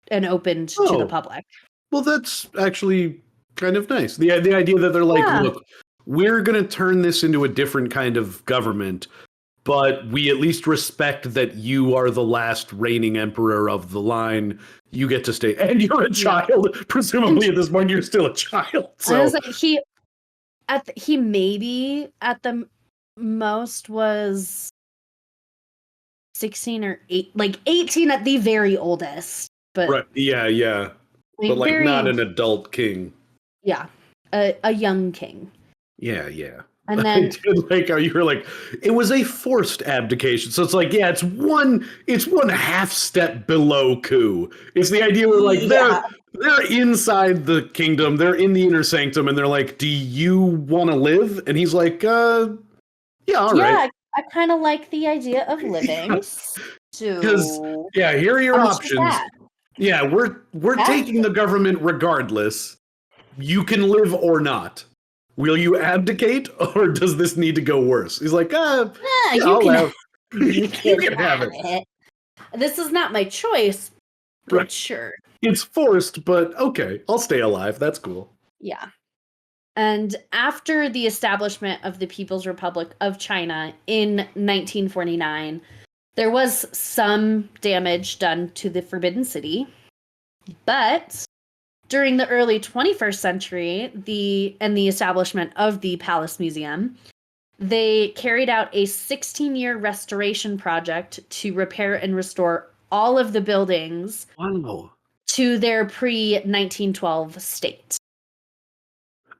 S1: and opened to the public.
S2: Well, that's actually kind of nice. The idea that they're like, look, we're going to turn this into a different kind of government, but we at least respect that you are the last reigning emperor of the line. You get to stay. And you're a child. Presumably at this point, you're still a child. So.
S1: I was like, he maybe at the most was 16 or 8, like 18 at the very oldest. But
S2: right. Yeah. But like not an adult king.
S1: Yeah. A young king.
S2: Yeah.
S1: And then
S2: I did like how you were like, it was a forced abdication. So it's like, yeah, it's one half step below coup. It's the idea where like they're inside the kingdom, they're in the inner sanctum, and they're like, do you want to live? And he's like, yeah, all right.
S1: I kind of like the idea of living.
S2: Because here are your options. Yeah, we're taking the government regardless. You can live or not. Will you abdicate, or does this need to go worse? He's like, you can have it.
S1: This is not my choice, but right. Sure.
S2: It's forced, but okay, I'll stay alive. That's cool.
S1: Yeah. And after the establishment of the People's Republic of China in 1949, there was some damage done to the Forbidden City. But during the early 21st century, the establishment of the Palace Museum, they carried out a 16-year restoration project to repair and restore all of the buildings to their pre-1912 state.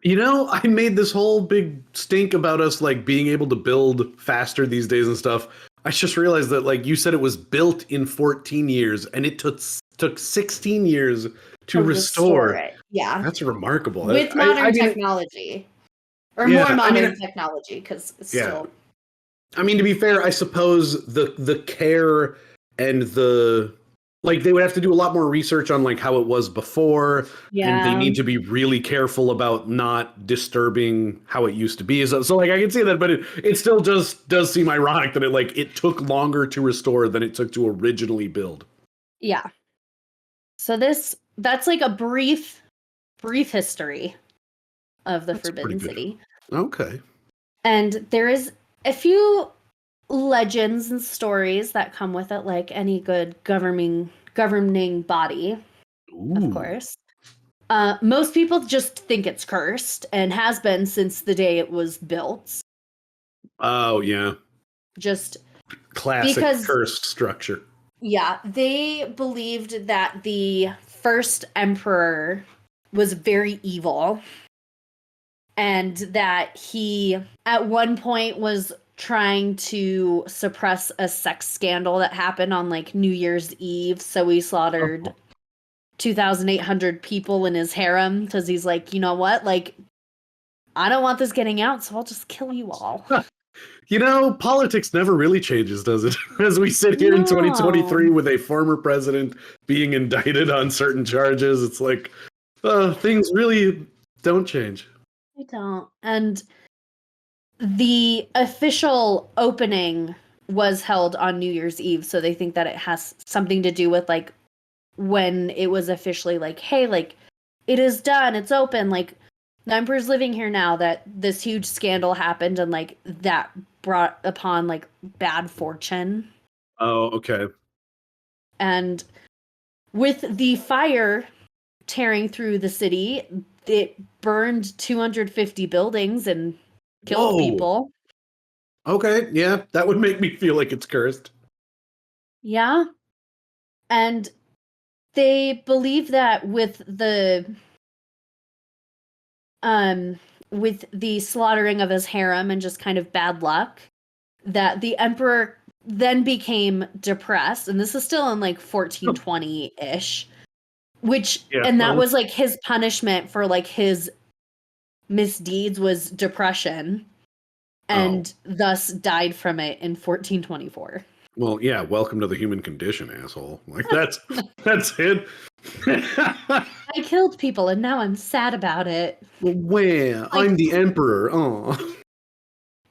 S2: You know, I made this whole big stink about us like being able to build faster these days and stuff. I just realized that like you said it was built in 14 years and it took 16 years to restore
S1: it. Yeah.
S2: That's remarkable.
S1: With modern technology. Or more modern technology, because it's still
S2: I mean, to be fair, I suppose the care and the like they would have to do a lot more research on like how it was before, and they
S1: Yeah.
S2: need to be really careful about not disturbing how it used to be. So like I can see that, but it still just does seem ironic that it took longer to restore than it took to originally build.
S1: Yeah. So that's like a brief history of the Forbidden City.
S2: Okay.
S1: And there is a few legends and stories that come with it, like any good governing body.
S2: Ooh.
S1: Of course. Most people just think it's cursed and has been since the day it was built.
S2: Oh yeah.
S1: Just
S2: classic cursed structure.
S1: Yeah, they believed that the first emperor was very evil and that he at one point was trying to suppress a sex scandal that happened on like New Year's Eve, so he slaughtered 2,800 people in his harem because he's like, you know what, like I don't want this getting out, so I'll just kill you all.
S2: You know, politics never really changes, does it? As we sit here in 2023 with a former president being indicted on certain charges, it's like things really don't change.
S1: They don't. And the official opening was held on New Year's Eve, so they think that it has something to do with like when it was officially like, hey, like it is done, it's open, like the emperor's living here now, that this huge scandal happened and like that brought upon like bad fortune.
S2: Oh, okay.
S1: And with the fire tearing through the city, it burned 250 buildings and killed people.
S2: Okay, yeah, that would make me feel like it's cursed.
S1: Yeah. And they believe that with the slaughtering of his harem and just kind of bad luck, that the emperor then became depressed, and this is still in like 1420-ish, that was like his punishment for like his misdeeds was depression, and thus died from it in 1424.
S2: Well, yeah, welcome to the human condition, asshole. Like that's it.
S1: I killed people and now I'm sad about it.
S2: Well, like, I'm the emperor. Oh.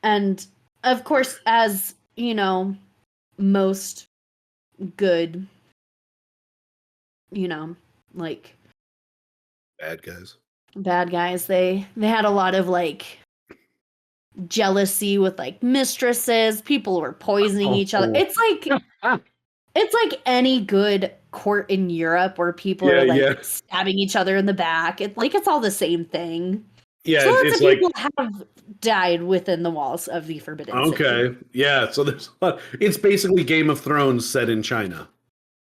S1: And of course, as you know, most good, like
S2: bad guys,
S1: they had a lot of like jealousy with like mistresses. People were poisoning each other. It's like any good court in Europe where people are like stabbing each other in the back. It's all the same thing.
S2: Yeah,
S1: so lots of people have died within the walls of the Forbidden City.
S2: Okay, yeah. So there's a lot. It's basically Game of Thrones set in China.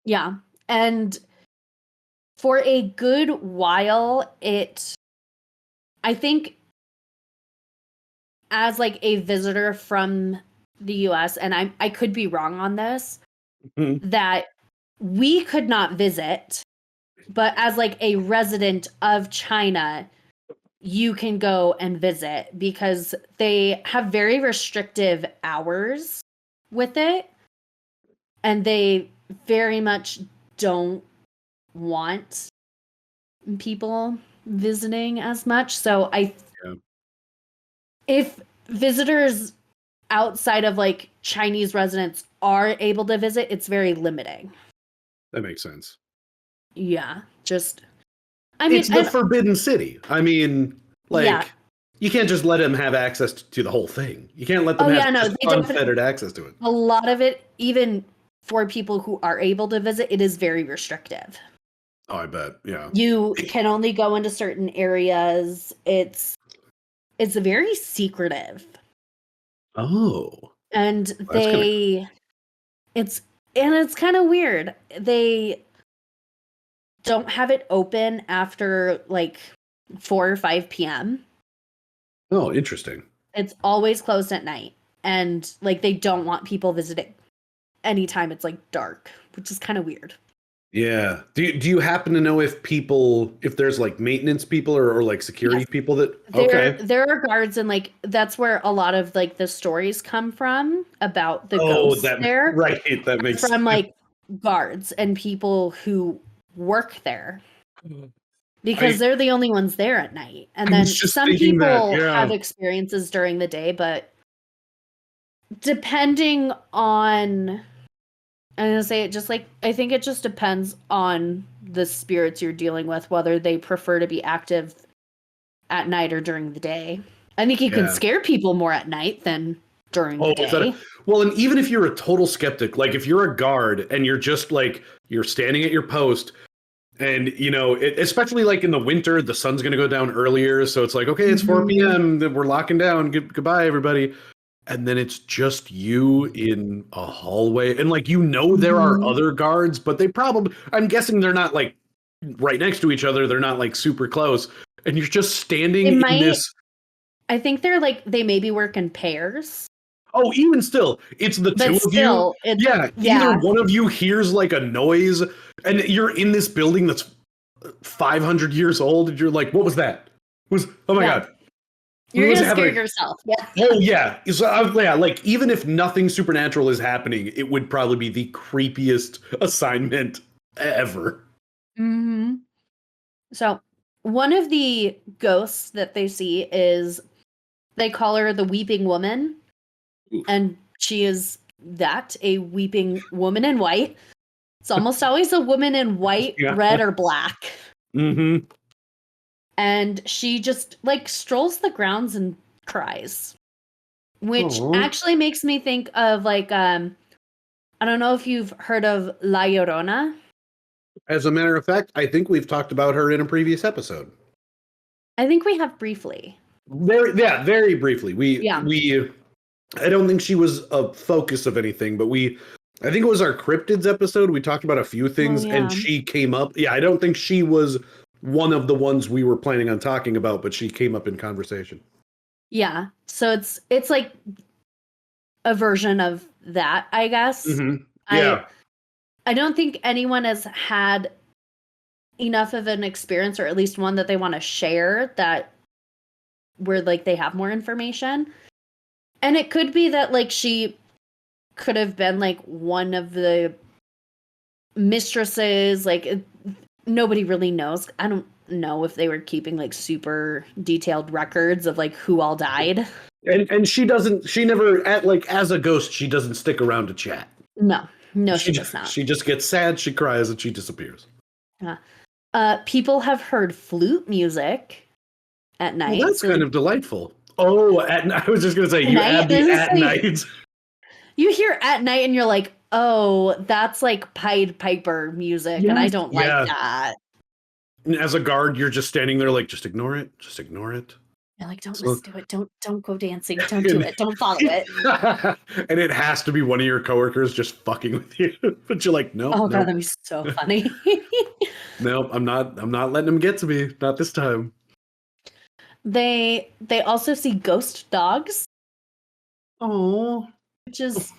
S1: Yeah, and for a good while, I think, as like a visitor from the U.S., and I could be wrong on this, that we could not visit, but as like a resident of China, you can go and visit because they have very restrictive hours with it, and they very much don't want people visiting as much. So if visitors outside of like Chinese residents are able to visit, it's very limiting.
S2: That makes sense.
S1: Yeah, it's
S2: the Forbidden City. I mean, you can't just let them have access to the whole thing. You can't let them have unfettered access to it.
S1: A lot of it, even for people who are able to visit, it is very restrictive.
S2: Oh, I bet. Yeah.
S1: You can only go into certain areas. It's very secretive.
S2: Oh.
S1: And it's kind of weird. They don't have it open after like 4 or 5 p.m.
S2: Oh, interesting.
S1: It's always closed at night. And like they don't want people visiting anytime it's like dark, which is kind of weird.
S2: Yeah. Do you happen to know if there's like maintenance people or like security
S1: Yes.
S2: people that
S1: There are guards, and like that's where a lot of like the stories come from about the ghosts there.
S2: Right. That makes
S1: from like guards and people who work there. Because they're the only ones there at night. And then some people have experiences during the day, but depending on, I'm going to say it just like, I think it just depends on the spirits you're dealing with, whether they prefer to be active at night or during the day. I think you can scare people more at night than during the day.
S2: Well, and even if you're a total skeptic, like if you're a guard and you're just like, you're standing at your post, and, you know, especially like in the winter, the sun's going to go down earlier. So it's like, okay, it's 4 p.m. We're locking down. Goodbye, everybody. And then it's just you in a hallway. And like, you know, there are other guards, but I'm guessing they're not like right next to each other. They're not like super close. And you're just standing in this.
S1: I think they maybe work in pairs.
S2: Oh, even still, it's the two of you. Either one of you hears like a noise, and you're in this building that's 500 years old, and you're like, "What was that? Oh my god!"
S1: You're gonna scare yourself. Yeah.
S2: Oh yeah. So like even if nothing supernatural is happening, it would probably be the creepiest assignment ever.
S1: Mm-hmm. So one of the ghosts that they see is, they call her the Weeping Woman. Oof. And she is a weeping woman in white. It's almost always a woman in white, red, or black. Mm-hmm. And she just like strolls the grounds and cries, which actually makes me think of like I don't know if you've heard of La Llorona.
S2: As a matter of fact, I think we've talked about her in a previous episode.
S1: I think we have briefly.
S2: Very briefly. I don't think she was a focus of anything, but I think it was our cryptids episode. We talked about a few things and she came up. Yeah, I don't think she was one of the ones we were planning on talking about, but she came up in conversation.
S1: Yeah. So it's like a version of that, I guess.
S2: Mm-hmm. Yeah.
S1: I don't think anyone has had enough of an experience, or at least one that they want to share, that where like they have more information. And it could be that like she could have been like one of the mistresses, like nobody really knows. I don't know if they were keeping like super detailed records of like who all died.
S2: And she never as a ghost, she doesn't stick around to chat.
S1: No, she does not.
S2: She just gets sad, she cries, and she disappears.
S1: People have heard flute music at night.
S2: Well, that's kind of delightful. Oh, I was just going to say, you add the at night.
S1: You hear at night and you're like, oh, that's like Pied Piper music, and I don't like that.
S2: And as a guard, you're just standing there like, just ignore it. Just ignore it.
S1: You're like, don't listen to it. Don't go dancing. Don't do it. Don't follow it.
S2: And it has to be one of your coworkers just fucking with you. But you're like, no.
S1: Oh, God, that'd be so funny.
S2: No, I'm not letting them get to me. Not this time.
S1: They also see ghost dogs.
S2: Oh,
S1: which is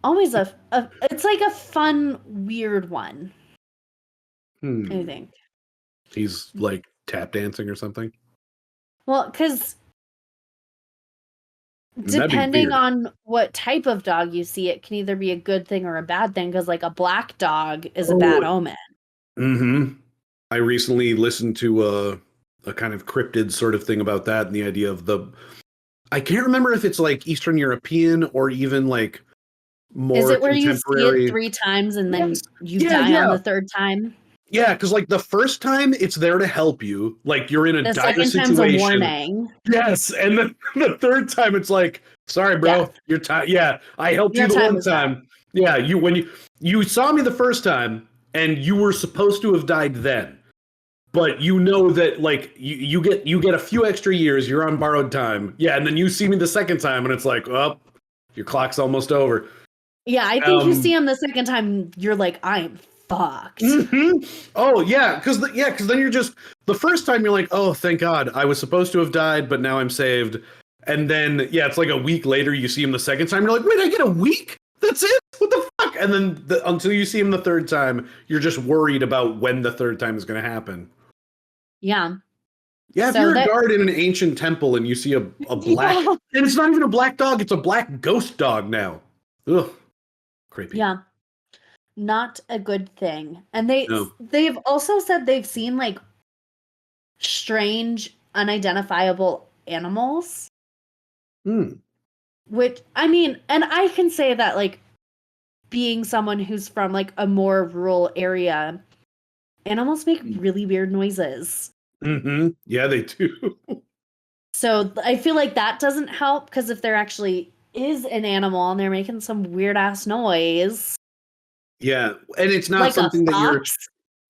S1: always it's like a fun, weird one. I think
S2: he's like tap dancing or something.
S1: Well, because depending on what type of dog you see, it can either be a good thing or a bad thing. Because like a black dog is a bad omen.
S2: Mm-hmm. I recently listened to a kind of cryptid sort of thing about that, and the idea of I can't remember if it's like Eastern European or even like more contemporary. Is it where you see
S1: it 3 times and then you die on the 3rd time?
S2: Yeah, because like the first time it's there to help you, like you're in a dire situation. The 2nd time's a warning. Yes, and then the 3rd time it's like, sorry, bro, you're tired. Yeah, I helped you the 1 time. Yeah, when you saw me the 1st time and you were supposed to have died then. But you know that like you get a few extra years, you're on borrowed time. Yeah, and then you see me the 2nd time and it's like, oh, your clock's almost over.
S1: Yeah, I think you see him the 2nd time, you're like, I am fucked.
S2: Mm-hmm. Oh yeah, because then you're just the 1st time you're like, oh, thank God, I was supposed to have died, but now I'm saved. And then it's like a week later you see him the 2nd time, you're like, wait, I get a week? That's it? What the fuck? And then until you see him the third time, you're just worried about when the third time is going to happen.
S1: Yeah.
S2: Yeah, if you're a guard in an ancient temple and you see a black... Yeah. And it's not even a black dog, it's a black ghost dog now. Ugh. Creepy.
S1: Yeah. Not a good thing. And they've also said they've seen, like, strange, unidentifiable animals. Which, I mean, and I can say that, like, being someone who's from, like, a more rural area, animals make really weird noises.
S2: Mm-hmm. Yeah, they do.
S1: So I feel like that doesn't help, because if there actually is an animal and they're making some weird ass noise.
S2: Yeah, and it's not
S1: like
S2: something that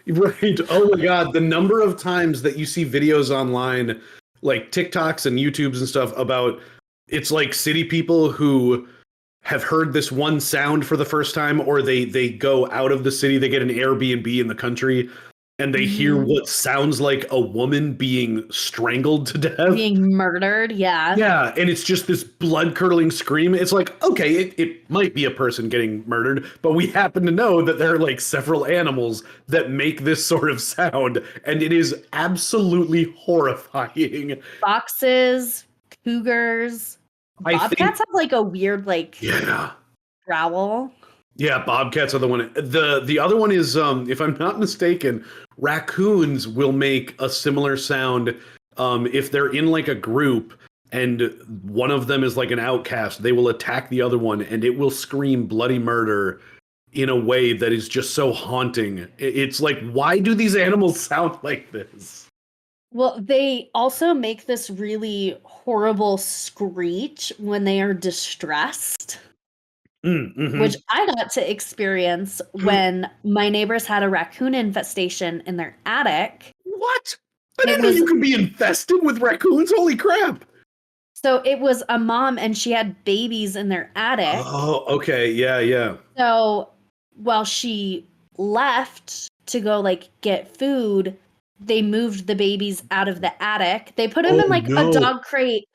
S2: you're right. Oh my god, the number of times that you see videos online, like TikToks and YouTubes and stuff about it's like city people who have heard this one sound for the first time, or they go out of the city, they get an Airbnb in the country, and they hear what sounds like a woman being strangled to death.
S1: Being murdered, yeah.
S2: Yeah, and it's just this blood-curdling scream. It's like, okay, it might be a person getting murdered, but we happen to know that there are like several animals that make this sort of sound, and it is absolutely horrifying.
S1: Foxes, cougars, bobcats have like a weird growl.
S2: Yeah, bobcats are the one. The other one is, if I'm not mistaken, raccoons will make a similar sound if they're in like a group and one of them is like an outcast. They will attack the other one and it will scream bloody murder in a way that is just so haunting. It's like, why do these animals sound like this?
S1: Well, they also make this really horrible screech when they are distressed. Which I got to experience when my neighbors had a raccoon infestation in their attic.
S2: What? I didn't know you could be infested with raccoons. Holy crap.
S1: So it was a mom and she had babies in their attic.
S2: Oh, okay. Yeah.
S1: So while she left to go get food, they moved the babies out of the attic. They put them in a dog crate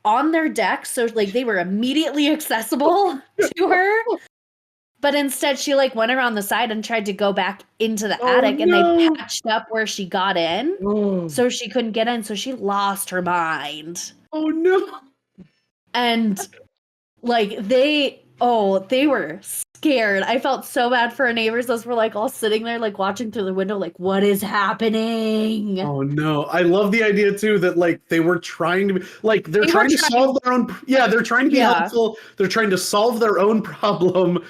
S1: on their deck, so they were immediately accessible to her. But instead she went around the side and tried to go back into the attic, and they patched up where she got in. So she couldn't get in, so she lost her mind.
S2: Oh no.
S1: And they were scared. I felt so bad for our neighbors. Those were all sitting there watching through the window what is happening?
S2: Oh no. I love the idea too that they were trying to be they're trying to solve their own they're trying to be helpful. They're trying to solve their own problem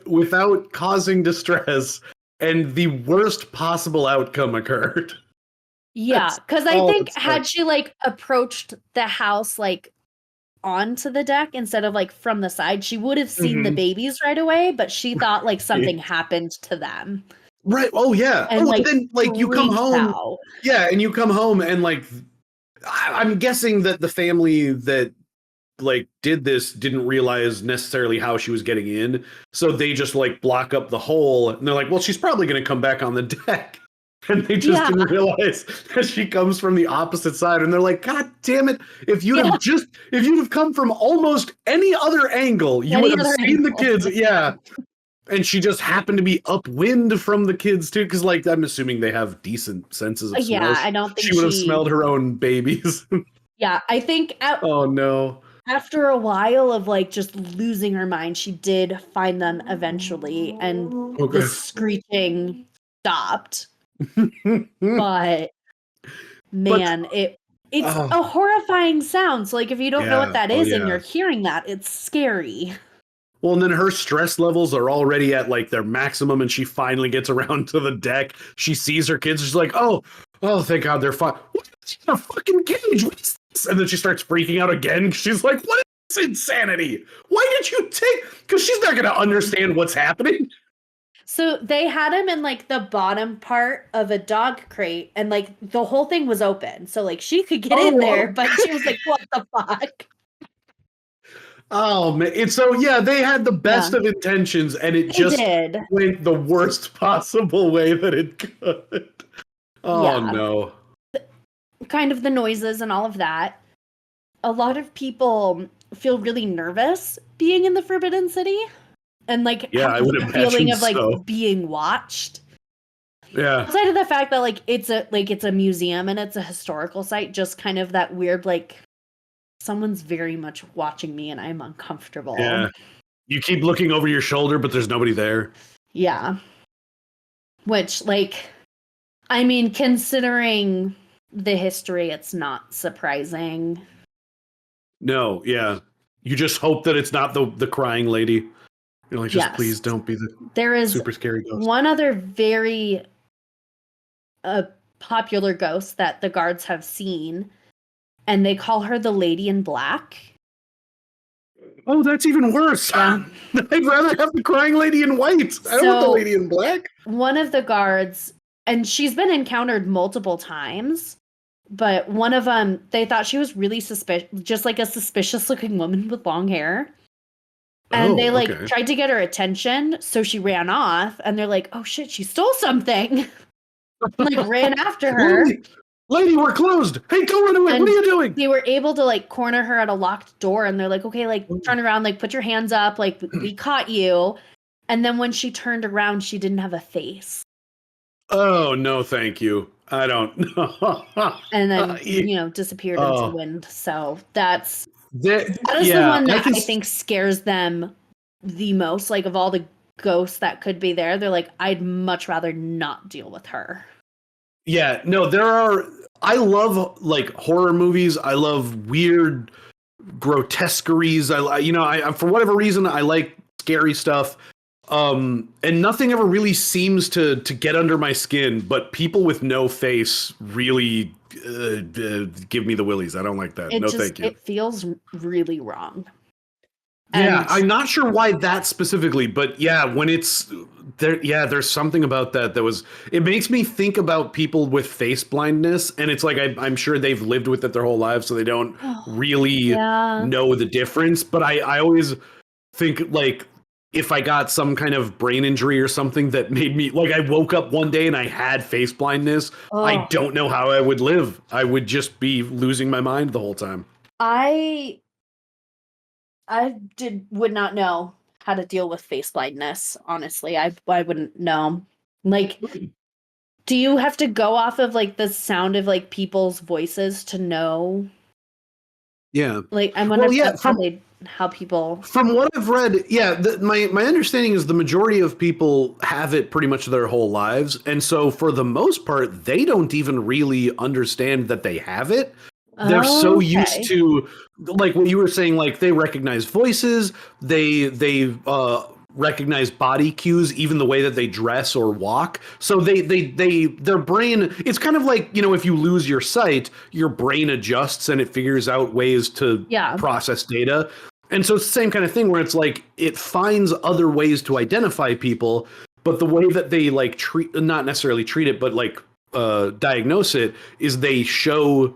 S2: without causing distress, and the worst possible outcome occurred.
S1: Yeah, because I think had she approached the house onto the deck instead of from the side, she would have seen the babies right away, but she thought something happened to them.
S2: Right. Oh yeah.
S1: And
S2: then you come home.
S1: Out.
S2: Yeah, and you come home and I'm guessing that the family that did this didn't realize necessarily how she was getting in, so they just block up the hole, and they're well, she's probably going to come back on the deck. And they just didn't realize that she comes from the opposite side. And they're God damn it. If you'd have come from almost any other angle, you would have seen the kids. Yeah. And she just happened to be upwind from the kids too. Cause I'm assuming they have decent senses of smell.
S1: Yeah, I don't think
S2: she would have smelled her own babies.
S1: Yeah, I think.
S2: Oh no.
S1: After a while of just losing her mind, she did find them eventually. And the screeching stopped. But man, it's a horrifying sound. So if you don't know what that is and you're hearing that, it's scary.
S2: Well, and then her stress levels are already at their maximum, and she finally gets around to the deck. She sees her kids. She's oh, thank God they're fine. What? She's in a fucking cage. What is this? And then she starts freaking out again. She's what is this insanity? Why did you take? Because she's not going to understand what's happening.
S1: So they had him in the bottom part of a dog crate, and the whole thing was open. So she could get in there, but she was what the fuck?
S2: Oh man. And so they had the best of intentions, and it just went the worst possible way that it could. Oh no.
S1: Kind of the noises and all of that. A lot of people feel really nervous being in the Forbidden City. and like
S2: I would
S1: the feeling
S2: imagine
S1: of like
S2: so.
S1: being watched.
S2: Yeah.
S1: Outside of the fact that like it's a museum and it's a historical site, just kind of that weird like someone's very much watching me and I'm uncomfortable.
S2: Yeah. You keep looking over your shoulder, but there's nobody there.
S1: Yeah. Which, like, I mean, considering the history, it's not surprising.
S2: No, yeah. You just hope that it's not the crying lady. You're like, just please don't be the
S1: there is
S2: super scary ghost.
S1: One other very popular ghost that the guards have seen, and they call her the Lady in Black.
S2: Oh, that's even worse.
S1: Yeah.
S2: I'd rather have the crying lady in white. I don't want the lady in black.
S1: One of the guards, and she's been encountered multiple times, but one of them, they thought she was really just like a suspicious looking woman with long hair. And they tried to get her attention, so she ran off, and they're like, oh shit, she stole something. Like ran after her.
S2: Lady, we're closed. Hey, don't run away.
S1: And
S2: what are you doing?
S1: They were able to like corner her at a locked door, and they're like, okay, like turn around, like put your hands up, like we caught you. And then when she turned around, she didn't have a face.
S2: Oh, no, thank you. I don't know.
S1: And then, disappeared into the wind. So that is the one that I think scares them the most. Like of all the ghosts that could be there, they're like, I'd much rather not deal with her.
S2: Yeah, no, I love like horror movies. I love weird grotesqueries. I for whatever reason, I like scary stuff. And nothing ever really seems to get under my skin, but people with no face really give me the willies. I don't like that. Thank you.
S1: It feels really wrong.
S2: Yeah, I'm not sure why that specifically, but yeah, when it's there, there's something about that it makes me think about people with face blindness, and it's like I'm sure they've lived with it their whole lives, so they don't really know the difference. But I always think like if I got some kind of brain injury or something that made me like I woke up one day and I had face blindness, I don't know how I would live. I would just be losing my mind the whole time.
S1: I would not know how to deal with face blindness. Honestly, I wouldn't know. Like, do you have to go off of like the sound of like people's voices to know?
S2: Yeah.
S1: Like, I wonder if that's how people.
S2: From what I've read, my understanding is the majority of people have it pretty much their whole lives, and so for the most part, they don't even really understand that they have it. They're so used to, like what you were saying, like they recognize voices, they recognize body cues, even the way that they dress or walk. So their brain, it's kind of like, if you lose your sight, your brain adjusts and it figures out ways to process data. And so it's the same kind of thing where it's like it finds other ways to identify people, but the way that they like not necessarily treat it, but like diagnose it is they show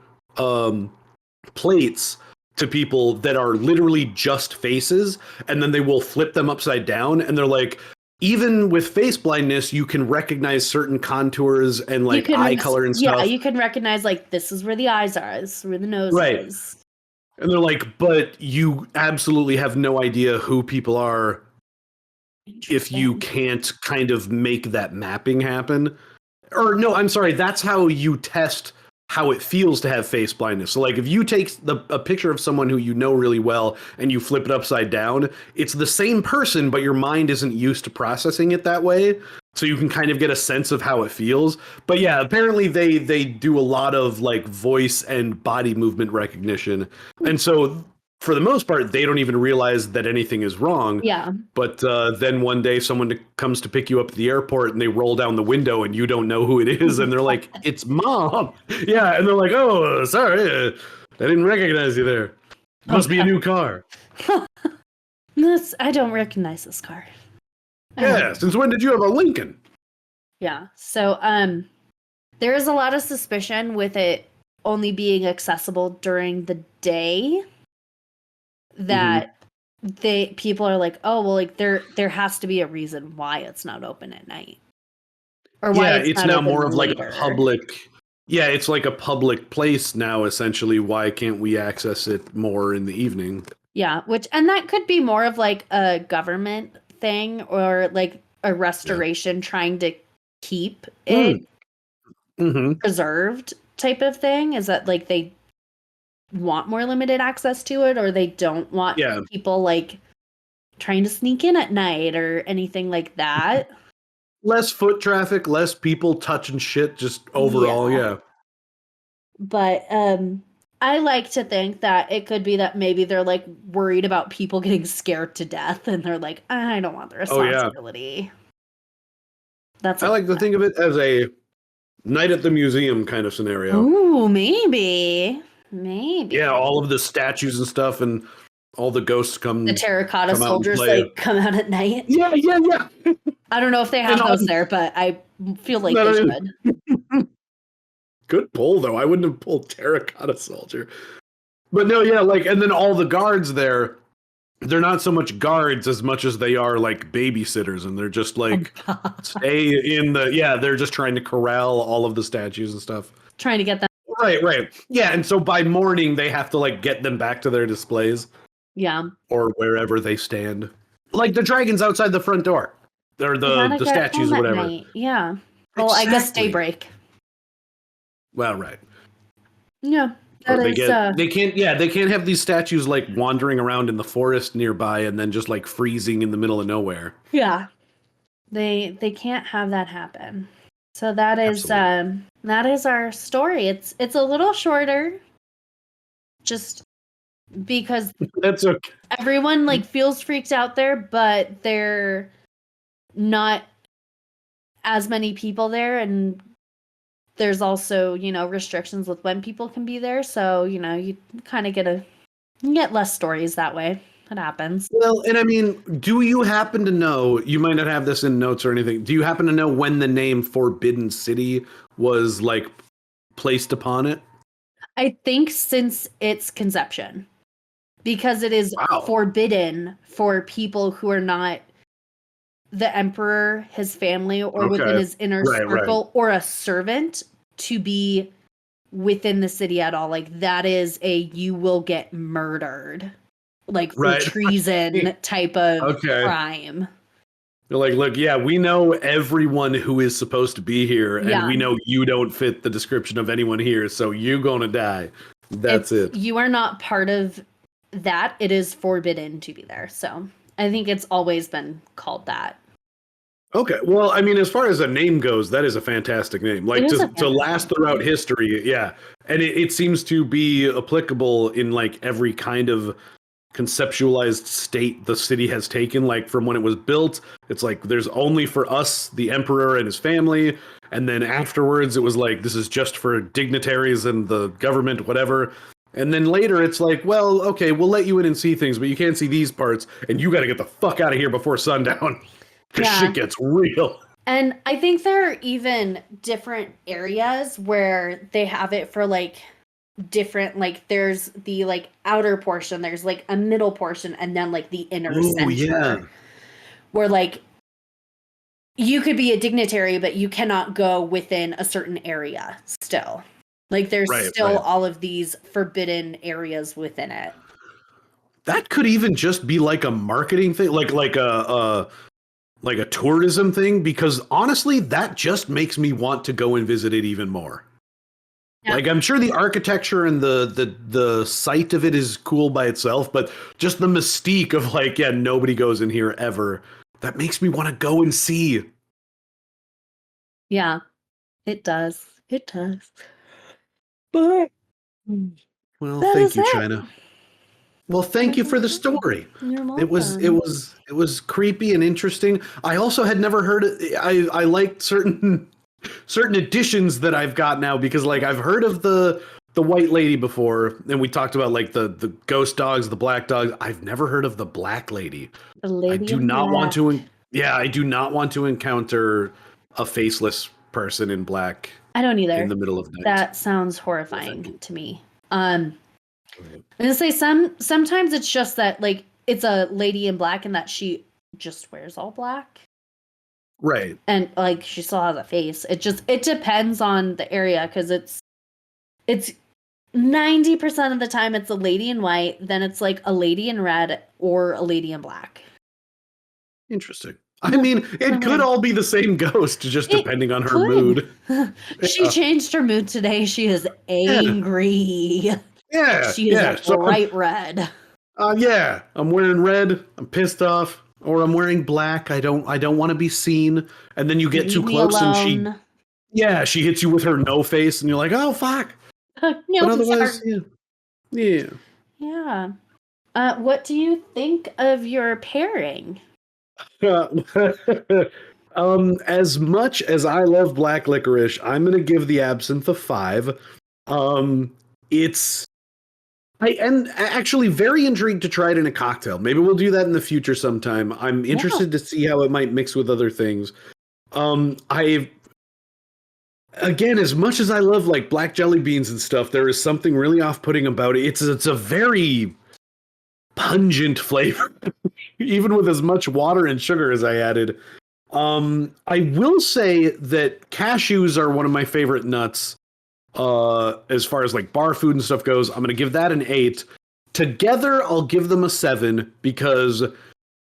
S2: plates to people that are literally just faces, and then they will flip them upside down, and they're like, even with face blindness, you can recognize certain contours and like eye color and stuff.
S1: Yeah, you can recognize like this is where the eyes are, this is where the nose is.
S2: And they're like, but you absolutely have no idea who people are if you can't kind of make that mapping happen. Or no, I'm sorry, that's how you test how it feels to have face blindness. So like if you take a picture of someone who you know really well and you flip it upside down, it's the same person, but your mind isn't used to processing it that way. So you can kind of get a sense of how it feels. But yeah, apparently they do a lot of like voice and body movement recognition. And so for the most part, they don't even realize that anything is wrong.
S1: Yeah.
S2: But then one day someone comes to pick you up at the airport and they roll down the window and you don't know who it is. And they're like, it's Mom. Yeah. And they're like, oh, sorry. I didn't recognize you there. Must be a new car.
S1: I don't recognize this car.
S2: Yeah. Since when did you have a Lincoln?
S1: Yeah. So there is a lot of suspicion with it only being accessible during the day. That people are like, oh well, like there has to be a reason why it's not open at night, or why it's now more of like
S2: a public. Yeah, it's like a public place now. Essentially, why can't we access it more in the evening?
S1: Yeah, and that could be more of like a government thing or like a restoration trying to keep it preserved type of thing? Is that like they want more limited access to it, or they don't want people like trying to sneak in at night or anything like that?
S2: Less foot traffic, less people touching shit, just overall, yeah.
S1: But I like to think that it could be that maybe they're like worried about people getting scared to death and they're like, I don't want the responsibility.
S2: I like to think of it as a night at the museum kind of scenario.
S1: Ooh, maybe.
S2: Yeah, all of the statues and stuff and all the ghosts come.
S1: The terracotta soldiers like come out at night.
S2: Yeah.
S1: I don't know if they have those there, but I feel like they should.
S2: Good pull, though. I wouldn't have pulled terracotta soldier. But no, yeah, like, and then all the guards there, they're not so much guards as much as they are like babysitters, and they're just like stay in the they're just trying to corral all of the statues and stuff.
S1: Trying to get them.
S2: Right. Yeah, and so by morning they have to like get them back to their displays.
S1: Yeah.
S2: Or wherever they stand. Like the dragons outside the front door. Or the statues or whatever.
S1: Night. Yeah. Well, I guess daybreak.
S2: Well, right.
S1: Yeah.
S2: They can't have these statues like wandering around in the forest nearby and then just like freezing in the middle of nowhere.
S1: Yeah. They can't have that happen. So that is our story. It's a little shorter just because
S2: that's okay.
S1: Everyone like feels freaked out there, but they're not as many people there, and there's also, restrictions with when people can be there. So, you kind of get less stories that way. It happens.
S2: Well, and I mean, do you happen to know, you might not have this in notes or anything, do you happen to know when the name Forbidden City was like placed upon it?
S1: I think since its conception, because it is forbidden for people who are not the emperor, his family, or within his inner circle, or a servant to be within the city at all. Like that is you will get murdered, like for treason type of crime.
S2: They're like, look, we know everyone who is supposed to be here, and we know you don't fit the description of anyone here, so you're gonna die. That's it.
S1: You are not part of that. It is forbidden to be there. So I think it's always been called that.
S2: Okay, well, I mean, as far as a name goes, that is a fantastic name. Like to last throughout history, and it seems to be applicable in like every kind of conceptualized state the city has taken. Like from when it was built, it's like there's only for us, the emperor and his family, and then afterwards it was like this is just for dignitaries and the government, whatever. And then later it's like, well, okay, we'll let you in and see things, but you can't see these parts, and you got to get the fuck out of here before sundown. Because shit gets real.
S1: And I think there are even different areas where they have it for like different, like there's the like outer portion, there's like a middle portion, and then like the inner center. Where like you could be a dignitary, but you cannot go within a certain area still. Like there's still all of these forbidden areas within it.
S2: That could even just be like a marketing thing, like a tourism thing, because honestly, that just makes me want to go and visit it even more. Yeah. Like I'm sure the architecture and the site of it is cool by itself, but just the mystique of like, nobody goes in here ever. That makes me want to go and see.
S1: Yeah, it does. It does. But
S2: well, thank you, China. Well, thank you for the story.
S1: You're welcome.
S2: It was creepy and interesting. I also had never heard it. I liked certain additions that I've got now, because like I've heard of the white lady before, and we talked about like the ghost dogs, the black dogs. I've never heard of the black lady.
S1: The lady
S2: I do not want to encounter a faceless person in black.
S1: I don't either.
S2: In the middle of night.
S1: That sounds horrifying to me. I'm gonna say sometimes it's just that like it's a lady in black and that she just wears all black.
S2: Right.
S1: And like she still has a face. It depends on the area, because it's 90% of the time it's a lady in white, then it's like a lady in red or a lady in black.
S2: Interesting. I mean, it could all be the same ghost, just depending on her mood.
S1: She changed her mood today. She is angry.
S2: Yeah.
S1: She is bright red.
S2: Yeah. I'm wearing red. I'm pissed off. Or I'm wearing black. I don't want to be seen. And then you get too close and she hits you with her no face and you're like, oh fuck.
S1: No,
S2: but otherwise, yeah.
S1: Yeah. What do you think of your pairing?
S2: As much as I love black licorice, I'm gonna give the absinthe a 5. I'm actually very intrigued to try it in a cocktail. Maybe we'll do that in the future sometime. I'm interested to see how it might mix with other things. Again, as much as I love like black jelly beans and stuff, there is something really off-putting about it. It's a very pungent flavor, even with as much water and sugar as I added. I will say that cashews are one of my favorite nuts. As far as like bar food and stuff goes, I'm gonna give that an 8. Together, I'll give them a 7 because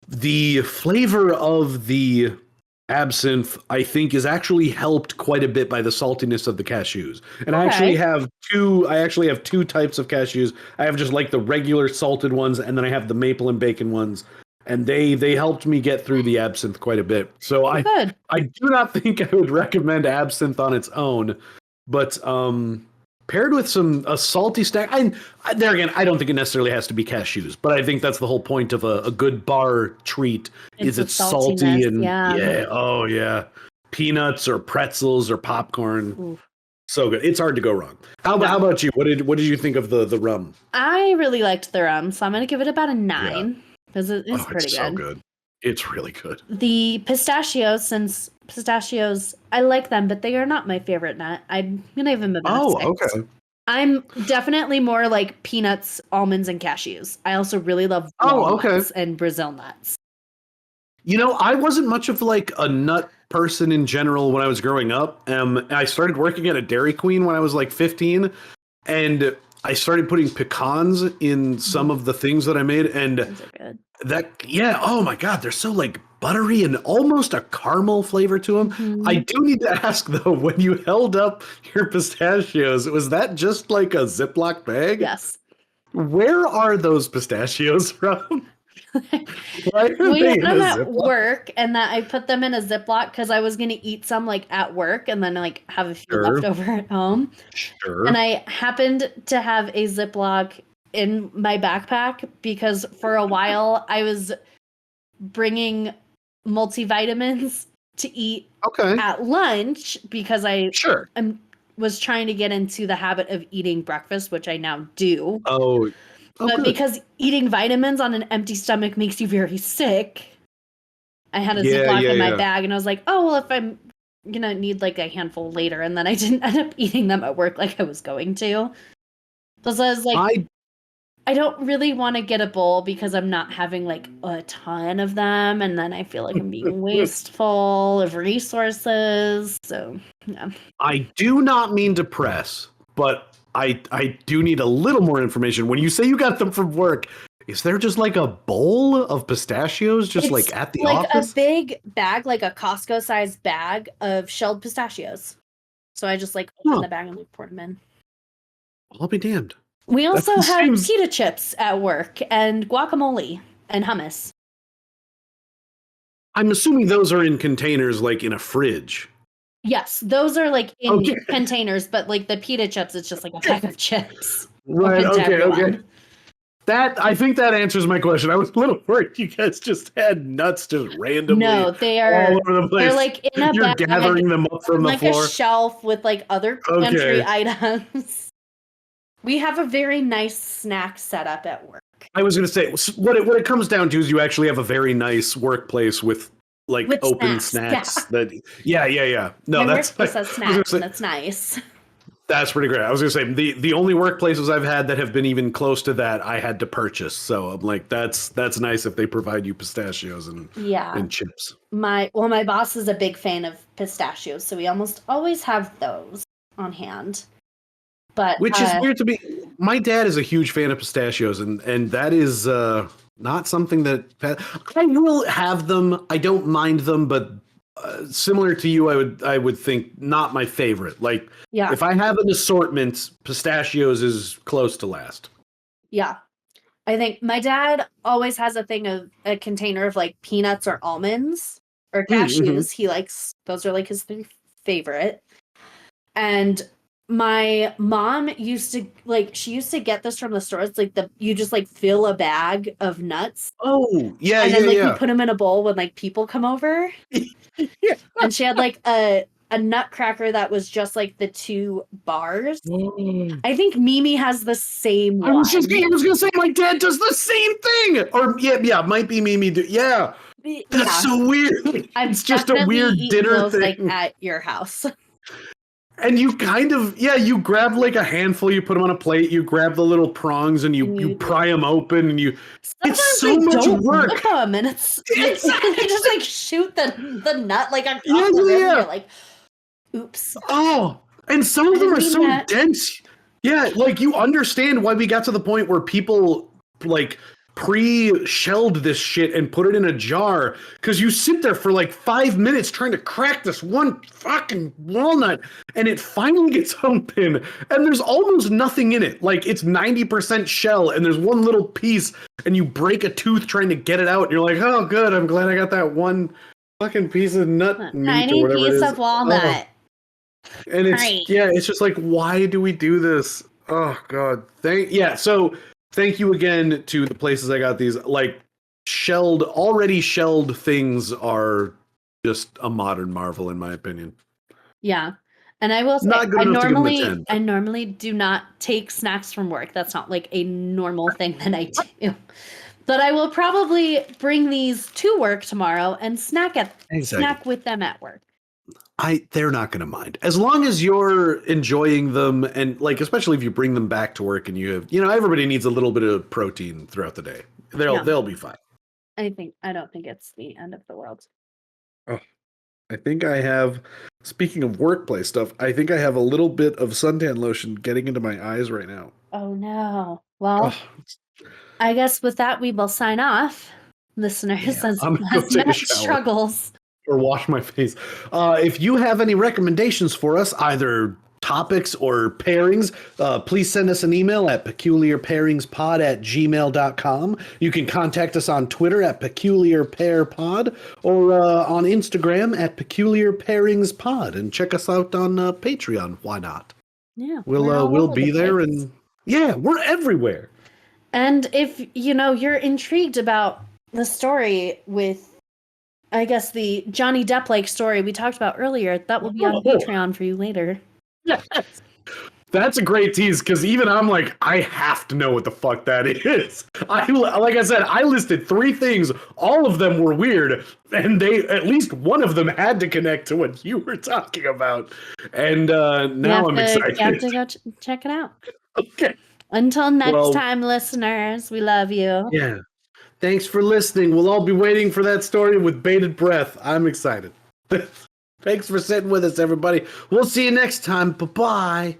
S2: the flavor of the absinthe, I think, is actually helped quite a bit by the saltiness of the cashews. And I actually have two types of cashews. I have just like the regular salted ones, and then I have the maple and bacon ones. And they helped me get through the absinthe quite a bit. So I do not think I would recommend absinthe on its own. But paired with a salty snack, there again, I don't think it necessarily has to be cashews, but I think that's the whole point of a good bar treat. It's salty and peanuts or pretzels or popcorn.
S1: Ooh.
S2: So good. It's hard to go wrong. How about you? What did you think of the rum?
S1: I really liked the rum, so I'm gonna give it about a 9 because it's pretty good.
S2: So good. It's really good.
S1: The pistachios, since pistachios, I like them, but they are not my favorite nut. I'm gonna give them about a 6.
S2: Okay.
S1: I'm definitely more like peanuts, almonds, and cashews. I also really love walnuts and Brazil nuts.
S2: You know, I wasn't much of like a nut person in general when I was growing up. I started working at a Dairy Queen when I was like 15, and I started putting pecans in some of the things that I made, and
S1: those are good.
S2: Oh my god, they're so like buttery and almost a caramel flavor to them. Mm-hmm. I do need to ask though, when you held up your pistachios, was that just like a Ziploc bag?
S1: Yes.
S2: Where are those pistachios from?
S1: We had them at work, and that I put them in a Ziploc because I was gonna eat some like at work and then like have a few left over at home.
S2: Sure.
S1: And I happened to have a Ziploc in my backpack because for a while I was bringing multivitamins to eat at lunch because I was trying to get into the habit of eating breakfast, which I now do. But because eating vitamins on an empty stomach makes you very sick, I had a Ziploc in my bag, and I was like, oh, well, if I'm going to need like a handful later, and then I didn't end up eating them at work like I was going to. So I was like, I don't really want to get a bowl because I'm not having like a ton of them, and then I feel like I'm being wasteful of resources. So, yeah.
S2: I do not mean to press, but I do need a little more information. When you say you got them from work, is there just like a bowl of pistachios just like at the office?
S1: Like a big bag, like a Costco-sized bag of shelled pistachios. So I just like open the bag and like pour them in.
S2: I'll be damned.
S1: We also have pita chips at work and guacamole and hummus.
S2: I'm assuming those are in containers like in a fridge.
S1: Yes, those are like in containers, but like the pita chips, it's just like a bag of chips.
S2: Right, okay. I think that answers my question. I was a little worried you guys just had nuts just randomly.
S1: No, they are all over the place. They're like in a bag.
S2: You're gathering them up from the floor.
S1: Like a shelf with like other pantry items. We have a very nice snack setup at work.
S2: I was going to say, what it comes down to is you actually have a very nice workplace with open snacks. Yeah. No, that's
S1: snacks. That's nice.
S2: That's pretty great. I was gonna say the only workplaces I've had that have been even close to that I had to purchase. So I'm like, that's nice if they provide you pistachios and chips.
S1: My boss is a big fan of pistachios, so we almost always have those on hand. But
S2: which is weird to me. My dad is a huge fan of pistachios, and that is not something that I will have them. I don't mind them, but similar to you, I would think not my favorite. Like, if I have an assortment, pistachios is close to last.
S1: Yeah. I think my dad always has a container of like peanuts or almonds or cashews. He likes, those are like his favorite. And my mom used to get this from the store. It's like you just like fill a bag of nuts.
S2: Oh, yeah,
S1: and then you put them in a bowl when like people come over. And she had like a nutcracker that was just like the 2 bars. I think Mimi has the same one.
S2: I was gonna say my dad does the same thing. Or it might be Mimi. That's so weird.
S1: It's just a weird dinner thing, like at your house.
S2: And you kind of, you grab like a handful, you put them on a plate, you grab the little prongs and you pry them open and it's so much work.
S1: Look them and it's you just like shoot the nut like on top of it. You're like, oops.
S2: Oh, and some of them are so dense. Yeah, like you understand why we got to the point where people like pre-shelled this shit and put it in a jar, because you sit there for like 5 minutes trying to crack this one fucking walnut and it finally gets open and there's almost nothing in it. Like it's 90% shell and there's one little piece and you break a tooth trying to get it out and you're like, oh good, I'm glad I got that one fucking piece of nut meat or whatever it is.
S1: Tiny piece of walnut.
S2: And it's just like, why do we do this? Oh god. So thank you again to the places I got these. Like already shelled things are just a modern marvel in my opinion.
S1: Yeah. And I will say, I normally do not take snacks from work. That's not like a normal thing that I do. But I will probably bring these to work tomorrow and snack with them at work.
S2: They're not going to mind as long as you're enjoying them, and like especially if you bring them back to work and you have, everybody needs a little bit of protein throughout the day. They'll be fine.
S1: I don't think it's the end of the world.
S2: Oh, I think I have. Speaking of workplace stuff, I think I have a little bit of suntan lotion getting into my eyes right now.
S1: Oh no! Well, I guess with that we will sign off, listeners. As Matt struggles.
S2: Or wash my face. If you have any recommendations for us, either topics or pairings, please send us an email at peculiarpairingspod@gmail.com. You can contact us on Twitter at peculiarpairpod or on Instagram at peculiarpairingspod, and check us out on Patreon. Why not?
S1: Yeah,
S2: we'll be there, and we're everywhere.
S1: And if you're intrigued about the story with, I guess, the Johnny Depp-like story we talked about earlier, that will be on Patreon for you later.
S2: Yes. That's a great tease, because even I'm like, I have to know what the fuck that is. Like I said, I listed 3 things. All of them were weird, and at least one of them had to connect to what you were talking about. And now I'm excited.
S1: You have to go check it out.
S2: Okay.
S1: Until next time, listeners, we love you.
S2: Yeah. Thanks for listening. We'll all be waiting for that story with bated breath. I'm excited. Thanks for sitting with us, everybody. We'll see you next time. Bye-bye.